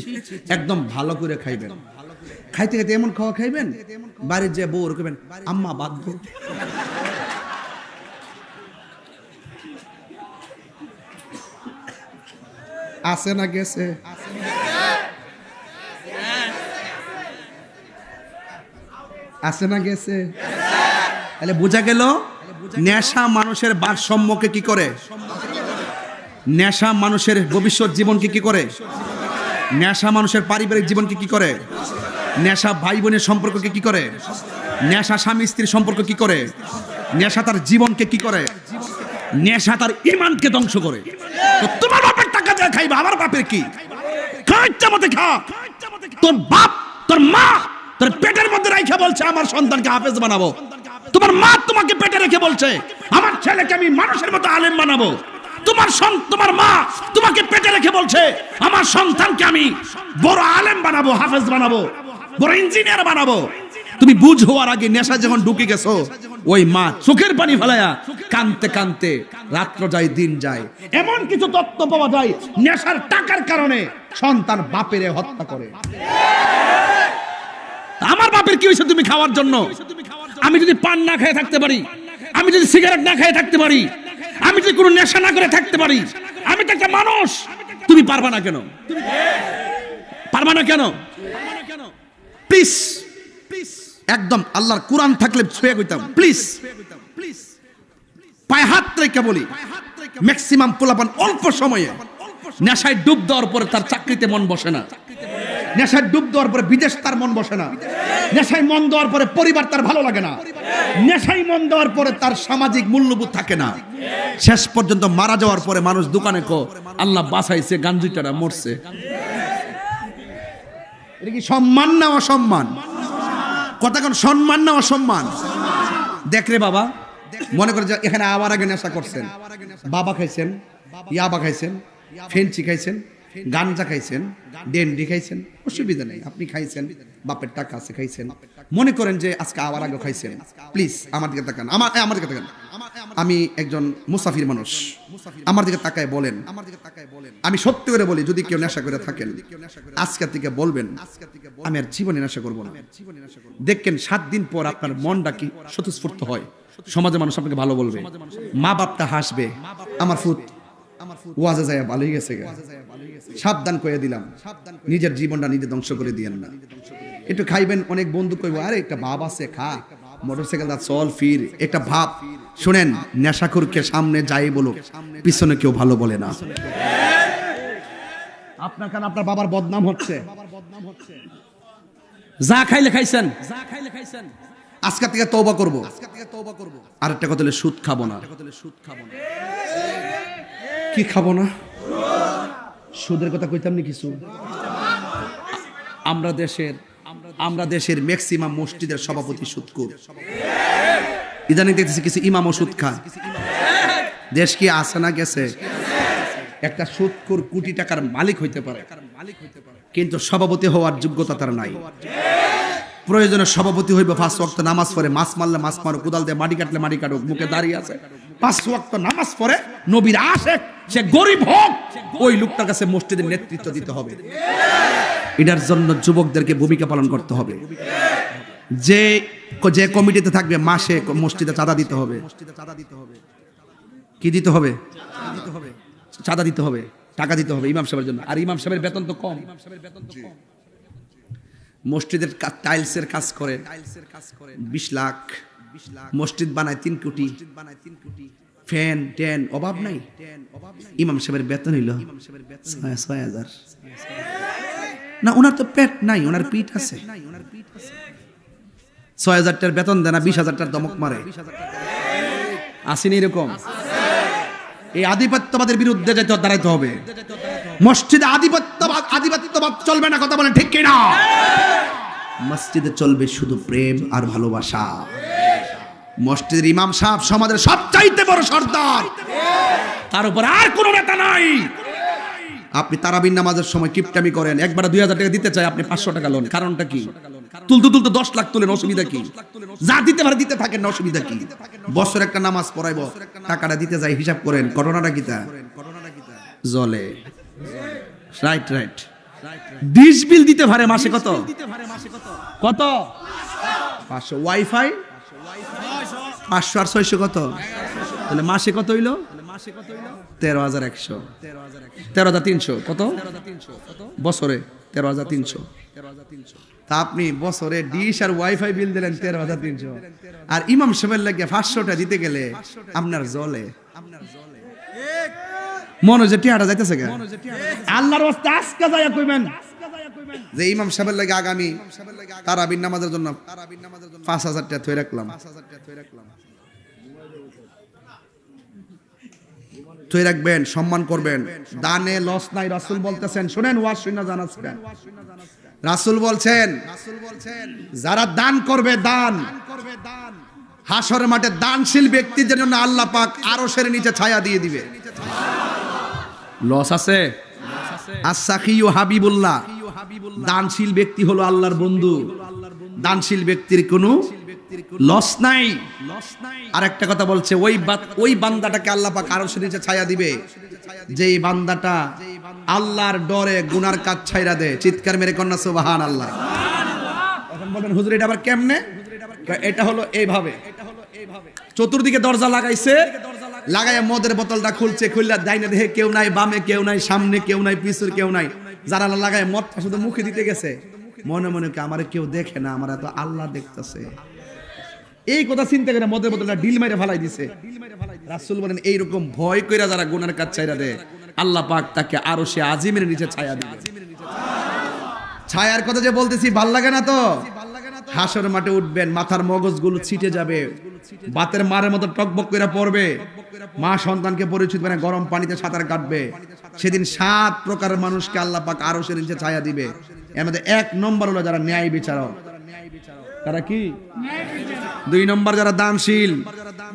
একদম ভালো করে খাইবেন। খাইতে খাইতে এমন খাওয়া খাইবেন, বাড়ির যে বউ রকবেন আম্মা বাধ্য। আসে না গেছে? আসে না গেছে? তাহলে বোঝা গেল নেশা মানুষের ভারসাম্যকে কি করে? নেশা মানুষের ভবিষ্যৎ জীবনকে কি করে? নেশা মানুষের পারিবারিক জীবনকে কি করে? নেশা ভাই বোনের সম্পর্ককে কি করে? নেশা স্বামী স্ত্রীর সম্পর্ক কি করে? নেশা তার জীবনকে কি করে? নেশা তার ঈমানকে ধ্বংস করে। তো তোমার বাপের টাকা দিয়ে খাইবা, আমার বাপের কি? খাইতে মতে খা। তোর বাপ তোর মা তোর পেটের মধ্যে রাইখা বলছে আমার সন্তানকে হাফেজ বানাবো। তোমার মা তোমাকে পেটে রেখে বলছে আমার ছেলেকে আমি মানুষের মতো আলেম বানাবো। তোমার মা তোমাকে পেটে রেখে বলছে আমার সন্তানকে আমি বড় আলেম বানাবো, হাফেজ বানাবো, বড় ইঞ্জিনিয়ার বানাবো। তুমি বুঝ হওয়ার আগে নেশা যখন ঢুকে গেছো, ওই মা চোখের পানি ফেলায়া কানতে কানতে রাত্র যায় দিন যায়। এমন কিছু তথ্য পাওয়া যায় নেশার টাকার কারণে সন্তান বাপেরে হত্যা করে। আমার বাপের কি হয়েছে তুমি খাওয়ার জন্য? আমি যদি পান না খেয়ে থাকতে পারি, আমি যদি সিগারেট না খেয়ে থাকতে পারি, আমি যদি কোনো নেশা না করে থাকতে পারি, আমি তো একটা মানুষ। তুমি পারবা না কেন? পারবা না কেন? প্লিজ একদম আল্লাহর কোরআন থাকলে ছুঁয়ে কইতাম, প্লিজ পায়ে হাত রেখে বলি, ম্যাক্সিমাম পোলাপান অল্প সময়ে নেশায় ডুব দেওয়ার পরে তার চাকরিতে মন বসে না, নেশায় ডুব দেওয়ার পরে বিদেশ তার মন বসে না, নেশায় মন দেওয়ার পরে পরিবার তার ভালো লাগে না, নেশায় মন দেওয়ার পরে তার সামাজিক মূল্যবোধ থাকে না। শেষ পর্যন্ত মারা যাওয়ার পরে মানুষ দোকানে কো আল্লাহ বাঁচাইছে, গাঞ্জিটারা মরছে। এটা কি সম্মান না অসম্মান? কথা কোন সম্মান না অসম্মান? দেখ রে বাবা, মনে করে যে এখানে আবার আগে নেশা করছেন, বাবা খাইছেন, ইয়াবা খাইছেন, ফেন্সি খাইছেন, গাঞ্জা খাইছেন, ডেন্ডি খাইছেন, অসুবিধা নেই। আপনি খাইছেন, বাপের টাকা আছে খাইছেন। মনে করেন যে আজকে আবার আগে খাইছেন, প্লিজ আমার দিকে তাকান, আমার দিকে তাকান। আমি একজন মুসাফির মানুষ, আমার দিকে তাকায় বলেন, আমি সত্যি করে বলি, যদি কেউ নেশা করে থাকেন আজকে থেকে বলবেন আমি আর জীবনে নেশা করবো না। দেখেন 7 দিন পর আপনার মনটা কি স্বতঃস্ফূর্ত হয়, সমাজের মানুষ আপনাকে ভালো বলবে, মা বাপটা হাসবে, আমার ফুট ওয়াজে যায় ভালোই গেছে। সাবধান করে দিলাম, নিজের জীবনটা নিজে ধ্বংস করে দিয়েন না। একটু খাইবেন, অনেক বন্ধু কইব আরে একটা ভাব আছে, খা মোটরসাইকেল দা চল ফির, একটা ভাব। শুনেন, নেশাখোরকে সামনে যাই বলো, পিছনে কেউ ভালো বলে না। আপনার কারণে আপনার বাবার বদনাম হচ্ছে। যা খাইলে খাইছেন, আজকে থেকে তওবা করব। আর একটা কথা হলো সুদ খাবো না। কি খাবো না? সুদের কথা কইতাম না কিছু। আমরা দেশের ম্যাক্সিমাম মসজিদের সভাপতি সুদখোর। ইদানিং দেখতেছি কিছু ইমামও সুদ খায়। দেশ কি আছে না গেছে? একটা সুদখোর কোটি টাকার মালিক হইতে পারে, কিন্তু সভাপতি হওয়ার যোগ্যতা তার নাই। প্রয়োজনে সভাপতি হইবে 5 ওয়াক্ত নামাজ পড়ে, মাছ মারলে মাছ মারুক, কোদাল দিয়ে মাটি কাটলে মাটি কাটুক, মুখে দাঁড়িয়ে আছে, 5 ওয়াক্ত নামাজ পড়ে, নবীর আশেক, সে গরিব হোক, ওই লোকটার কাছে মসজিদের নেতৃত্ব দিতে হবে। এটার জন্য যুবকদেরকে ভূমিকা পালন করতে হবে। যে কমিটিতে থাকবে মাসে মসজিদে চাঁদা দিতে হবে। কি দিতে হবে? চাঁদা দিতে হবে, টাকা দিতে হবে ইমাম সাহেবের জন্য। আর ইমাম সাহেবের বেতন তো কম। মসজিদের টাইলসের কাজ করে 20 লাখ, মসজিদ বানায় 3 কোটি, ফ্যান ট্যান অভাব নাই। ইমাম সাহেবের বেতন হইল 6,000। না, ওনার তো পেট নাই, ওনার পিঠ আছে। 6,000 টাকার বেতন দেয় না, 20,000 টাকার দমক মারে। আসেনি এরকম? এই আধিপত্যবাদের বিরুদ্ধে যেতে দাঁড়াইতে হবে। মসজিদে আধিপত্যবাদ চলবে না, কথা বলেন ঠিক কিনা? মসজিদে চলবে শুধু প্রেম আর ভালোবাসা। মসজিদের ইমাম সাহেব সমাজের সবচাইতে বড় সর্দার, তার উপর আর কোনো নেতা নাই। আপনি তারাবির নামাজের সময় কিপটামি করেন, একবার 2000 টাকা দিতে চাই, আপনি 500 টাকা লোন, কারণটা কি? তুলতে তুলতে 10 লাখ তুলেন, অসুবিধা কি? যা দিতে পারে দিতে থাকেন না, অসুবিধা কি? বছর একটা নামাজ পড়াইবো, টাকাটা দিতে যাই, হিসাব করেন ঘটনাটা কিতা জলে। Right right. ডিশ বিল দিতে পারে মাসে কত কত? 500। ওয়াইফাই 500 আর 600 কত? তাহলে মাসে কত হইলো? 13,100 13,300 কত? বছরে 13,300। তা আপনি বছরে ডিশ আর ওয়াইফাই বিল দিলেন 13,300, আর ইমাম সাহেবের লাগে 500টা দিতে গেলে আপনার জলে মনে যে টিয়াটা যাইতেছে গা। আল্লাহর ওয়াস্তে আজকে যায়া কইবেন যে ইমাম সাহেবের লাগে আগামী তারাবির নামাজের জন্য 5,000 টাকা থই রাখলাম, থই রাখবেন, সম্মান করবেন। দানে লস নাই, রাসূল বলতেছেন, শুনেন ওয়াজ শুনে জানাচ্ছেন। রাসূল বলছেন যারা দান করবে, দান হাসরের মাঠে দানশীল ব্যক্তিদের জন্য আল্লাহ পাক আরশের নিচে ছায়া দিয়ে দিবে। লস আছে? আস-সাখিয়ু হাবিবুল্লাহ, দানশীল ব্যক্তি হলো আল্লাহর বন্ধু, দানশীল ব্যক্তির কোনো লস নাই। আর একটা কথা বলছে, ওই বান্দাটাকে আল্লাহ পাক আরশের নিচে ছায়া দিবে যেই বান্দাটা আল্লাহর ডরে গুনার কাজ ছাইরা দেয়। চিৎকার মেরে কন্যা সুবহানাল্লাহ। এখন বলেন হুজুর এটা আবার কেমনে? এটা হলো এইভাবে, চতুর্দিকে দরজা লাগাইছে, লাগাইয়া মদের বোতলটা খুলছে, খুললা ডাইনে দেখে কেউ নাই, বামে কেউ নাই, সামনে কেউ নাই, পিছনে কেউ নাই। যারা লাগায় মদটা শুধু মুখে দিতে গেছে, মনে মনে আমার কেউ দেখে না, আমার তো আল্লাহ দেখতেছে। এই কথা চিন্তা করে মদের বোতলটা ডিল মাইরে ফালাই দিছে। রাসূল বলেন এইরকম ভয় কইরা যারা গুনার কাজ ছাইরা দেয়, আল্লাহ পাক তাকে আরশে আজিমের নিচে ছায়া দিবে। ছায়ার কথা যে বলতেছি ভাল লাগে না তো? হাসর মাঠে উঠবেন, মাথার মগজগুলো ছিটে যাবে, বাতের মারের মতো টকবক করে পড়বে, মা সন্তানকে পরিচিত মানে গরম পানিতে সাঁতার কাটবে। সেদিন 7 প্রকারের মানুষকে আল্লাহ পাক আরশের নিচে ছায়া দিবে। এর মধ্যে 1 নম্বর হলো যারা ন্যায় বিচারক। তারা কি? 2 নম্বর যারা দানশীল,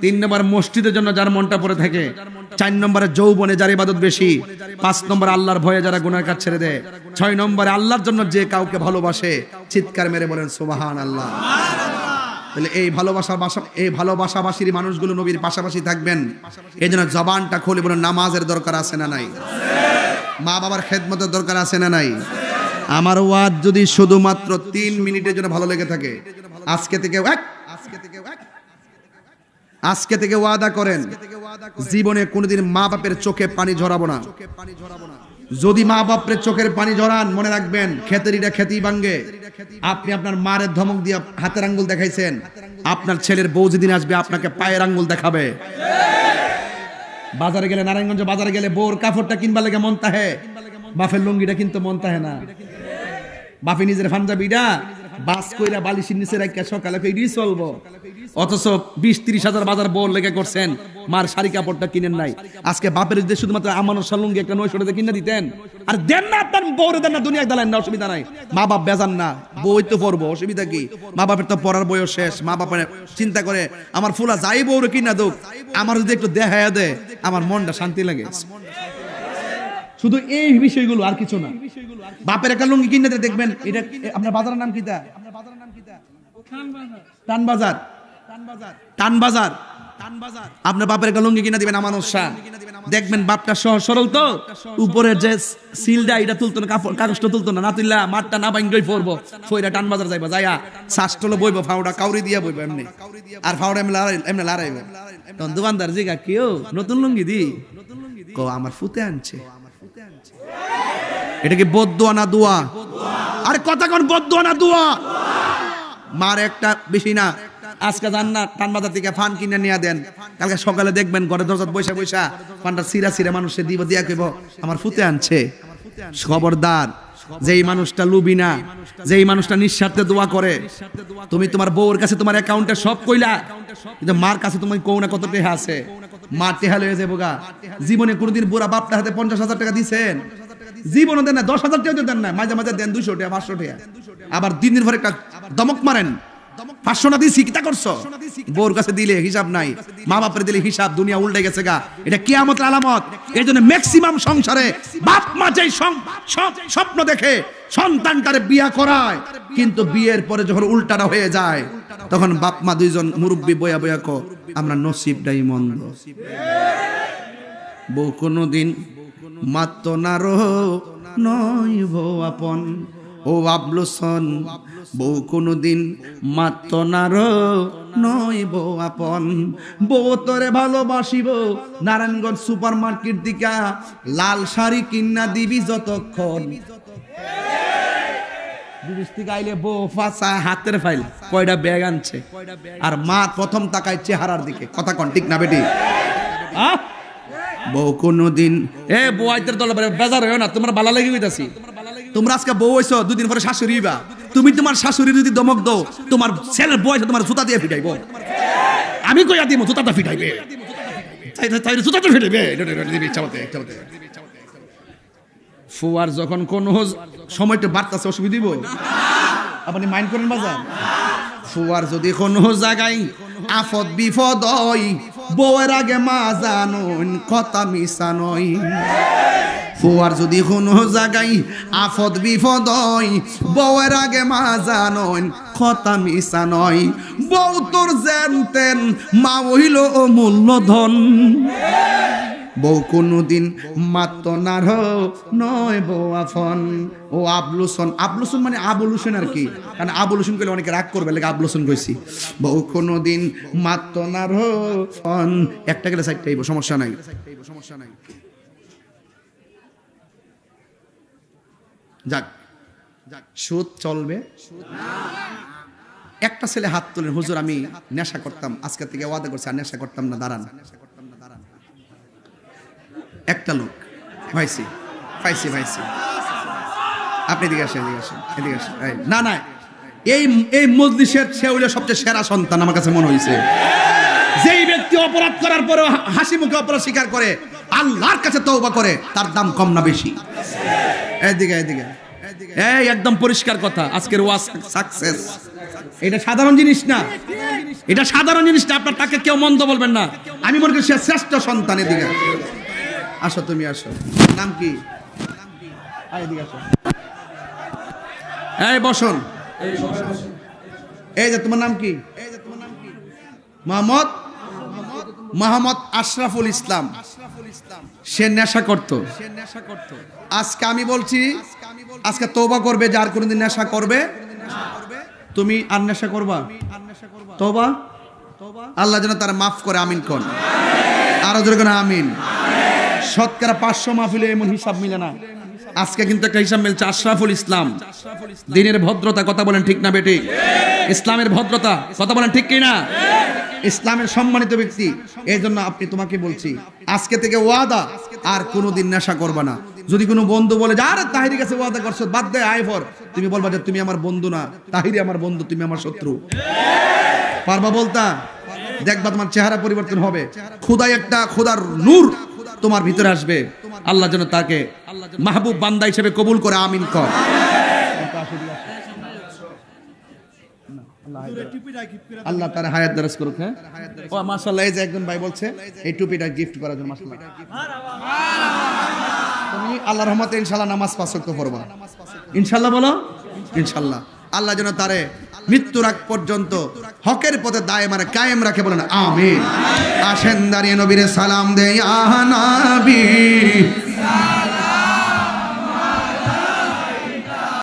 3 নম্বর মসজিদের জন্য যার মনটা পড়ে থাকে, 4 নম্বরে যৌবনে যার ইবাদত বেশি, 5 নম্বর আল্লাহর ভয়ে যারা গুনাহ কাজ ছেড়ে দেয়, 6 নম্বরে আল্লাহর জন্য যে কাউকে ভালোবাসে। চিৎকার মেরে বলেন সুবহানাল্লাহ। তাহলে এই ভালোবাসাবাসীর মানুষগুলো নবীর পাশাপাশি থাকবেন। এই জন্য জবানটা খুলে বলেন নামাজের দরকার আছে না নাই? মা বাবার খেদমতের দরকার আছে না নাই? আমার ওয়াজ যদি শুধুমাত্র 3 মিনিটের জন্য ভালো লেগে থাকে, আজকে থেকে ওয়াদা করেন জীবনে কোনোদিন মা বাপের চোখে পানি ঝরাবো না। যদি মা বাপের চোখের পানি ঝরান, মনে রাখবেন খেতেরিটা খেতেই ভাঙ্গে। আপনি আপনার মায়ের ধমক দিয়ে হাতের আঙ্গুল দেখাইছেন, আপনার ছেলের বউ যেদিন আসবে আপনাকে পায়ের আঙ্গুল দেখাবে। বাজারে গেলে, নারায়ণগঞ্জ বাজারে গেলে বউর কাপড়টা কিনবা লাগে মন তাহে, বাপের লুঙ্গিটা কিন্তু মন তাহে না। বাপে নিজের পাঞ্জাবিটা বাস কইরা বালিশের নিচে রাখিয়া সকালে ফেরি চলবো, অথচ 20-30 হাজার বাজার বউর লেগে করছেন, মার শাড়ি কাপড়টা কিনেন নাই। আজকে বাপের যদি শুধুমাত্র আমানত লুঙ্গি একটা 900 টাকা কিনে দিতেন, আর দেন না আপনার বউরে, দেন না দুনিয়া দালেন না, অসুবিধা নাই। মা বাপ বেজান না, বই তো পড়বো, অসুবিধা কি? মা বাপের তো পড়ার বয়স শেষ। মা বাপের চিন্তা করে আমার ফুলা যাই বউরে কিনা দোক, আমার যদি একটু দেখায়া দেয় আমার মনটা শান্তি লাগে। শুধু এই বিষয়গুলো, আর কিছু না। বাপের একটা লুঙ্গি কিনে দেখবেন, এটা আপনার বাজারের নাম কিটা? টানবাজার। আপনার বাপের একটা লুঙ্গি কিনে দিবেন আমানত শাহ, দেখবেন বাপটা সহজ সরল তো, উপরের যে সিলটা এটা তুলতো না, কাগজটা তুলতো না, না তুললা মাঠটা না ভাঙ্গই পড়বো, ফইরা টানবাজার যাইবা, যাইয়া শাসটলো বইবো, ফাউডা কাউরি দিয়া বইবো এমনি, আর ফাউডা এমনি লড়াইব। তখন দোকানদার জিগা কেউ নতুন লুঙ্গি দি কো আমার ফুতে আনছে। এটা কি বদদোয়া না দোয়া? আরে কথা কোন বদদোয়া না দোয়া? মার একটা বেশি না, আজকে যান না টানবাজার থেকে ফান কিনে নিয়ে দেন, কালকে সকালে দেখবেন ঘরে দরজাত বৈশা বৈশা ফানটা সিরা মানুষে দিব, দিয়া কইব আমার ফুতে আনছে। খবরদার, যেই মানুষটা লুবি না, যেই মানুষটা নিঃস্বার্থে দোয়া করে, তুমি তোমার বউর কাছে তোমার অ্যাকাউন্টে সব কইলা, কিন্তু মার কাছে তুমি কও না কত টাকা আছে। মা টেহা লয়ে যাবো গা। জীবনে কোনোদিন বুড়া বাপটা হাতে 50,000 টাকা দিছেন? জীবনও দেন না, 10,000 টাকা দেন না, মাঝে মাঝে দেন 200 টাকা 500 টাকা, আবার দিন পরে একটা দমক মারেন, 500 না দিছি কিতা করছো? বউর কাছে দিলে হিসাব নাই, মা বাপরে দিলে হিসাব, দুনিয়া উল্টে গেছে গা। এটা কিয়ামতের আলামত। এই জন্য ম্যাক্সিমাম সংসারে বাপ মা যেই স্বপ্ন দেখে সন্তানটারে বিয়া করায়, কিন্তু বিয়ের পরে যখন উল্টাটা হয়ে যায় তখন বাপ মা দুইজন মুরব্বী বয়া বয়া কো আমরা নসিবটাই মন্দ। বউ কোনদিন মাত্র না রো নয় বউ আপন। ও আবলুসন, বউ কোনদিন মাত্র না রো নয় বউ আপন। বউ তোরে ভালোবাসিব নারায়ণগঞ্জ সুপার মার্কেট দিকা লাল শাড়ি কিনা দিবি যতক্ষণ। আইলে বউ ফাঁসা হাতের ফাইল কয়টা ব্যাগ আনছে, আর মা প্রথম তাকায় চেহারার দিকে। কথা কন ঠিক না বেটি? বউ কোনদিন বউ আইতের দল বেজার হইও না, তোমার ভালো লেগে হইতাছি। তোমরা আজকে বউ হইছো, দুদিন পরে শাশুড়ি হইবা। তুমি তোমার শাশুড়ি যদি দমক দাও, তোমার ছেলের বয়সে তোমার জুতা দিয়ে ফিটাইব। আমি কইয়া দিব জুতাটা ফিটাইবে, তাই জুতাটা ফিটাইবে। ফুয়ার যখন কোন সময়টা বাড়তাছে অসুবিধা দিব, আপনি মাইন্ড করেন বাজার। ফুয়ার যদি কোন জায়গায় আফদ বিপদ হয়, বউয়ের আগে মা জানুন কথা মিশা নয়। ফুয়ার যদি কোনো জায়গায় আফদ বিপদ হয়, বউয়ের আগে মা জানুন কথা মিশা নয়। বউ তোর জানতেন মা হইল অমূল্য ধন। বউ কোনদিন মাত্র না নয় বউ আফন। ও আবলুসন, আবলুসন মানে আবুল হোসেন আর কি, কারণ আবুল হোসেন কইলে অনেকে রাগ করবে, লাগে আবুল হোসেন কইছি। বউ কোনদিন মাত্র না ফন। একটা গেলে সাইডটা আইব, সমস্যা নাই। যাক, সুদ চলবে। একটা ছেলে হাত তোলেন, হুজুর আমি নেশা করতাম, আজকে থেকে ওয়াদা করছি আর নেশা করতাম না। দাঁড়ান। একটা লোক ভাইসি পাইছি ভাইসি, আপনি এদিকে আসেন, এদিকে আসেন। না না, এই মজলিসের সে হইল সবচেয়ে সেরা সন্তান আমার কাছে মনে হয়েছে। যেই ব্যক্তি অপরাধ করার পরে হাসি মুখে অপরাধ স্বীকার করে, আল্লাহর কাছে তওবা করে, তার দাম কম না বেশি? এদিকে এই একদম পরিষ্কার কথা। আজকের ওয়াজ সাকসেস। এটা সাধারণ জিনিস না, এটা সাধারণ জিনিস না। আপনার তাকে কেউ মন্দ বলবেন না। আমি মনে করি সে শ্রেষ্ঠ সন্তান। এদিকে আসো, তুমি আসো। নাম কি? এই বসুন। এই যে তোমার নাম কি? মোহাম্মদ আশরাফুল ইসলাম। সে নেশা করত। আজকে আমি বলছি, আজকে তওবা করবে, যার কোনদিন নেশা করবে। তুমি আর নেশা করবা? তওবা, আল্লাহ যেন তার মাফ করে। আমিন কোন? আরো জোরে কোন আমিন। শতকরা 500 মাহফিলে এমন হিসাব মিলে না। আজকে কিন্তু একটা হিসাব মিলছে। আশরাফুল ইসলাম, দিনের ভদ্রতা, কথা বলেন ঠিক না বেটি? ইসলামের ভদ্রতা, কথা বলেন ঠিক কি না? ইসলামের সম্মানিত ব্যক্তি। এই জন্য তোমাকে বলছি, আজকে থেকে ওয়াদা, আর কোনোদিন নেশা করবা না। যদি কোনো বন্ধু বলে যে আরে তাহিরি কাছে ওয়াদা করছো, বাদ দে আয় ফর, তুমি বলবা যে তুমি আমার বন্ধু না, তাহিরি আমার বন্ধু, তুমি আমার শত্রু। পারবা বলতা? দেখবা তোমার চেহারা পরিবর্তন হবে। খোদার নূর তোমার ভিতরে আসবে। আল্লাহ যেন তাকে মাহবুব বান্দা হিসেবে কবুল করে। আমিন কর। আল্লাহ তার হায়াত দারাজ করুক। হ্যাঁ, ও মাশাআল্লাহ। এই যে একজন ভাই বলছে এই টুপিটা গিফট করার জন্য। মাশাআল্লাহ। তুমি আল্লাহর রহমতে ইনশাআল্লাহ নামাজ 5 ওয়াক্ত পড়বা। ইনশাআল্লাহ বলো। ইনশাআল্লাহ। আল্লাহ যেন তারে মৃত্যুর আগ পর্যন্ত হকের পথে দায়েমারে কায়েম রাখে, বলেন আমিন। আসেন দাঁড়িয়ে নবীরে সালাম দেই। আহা নবী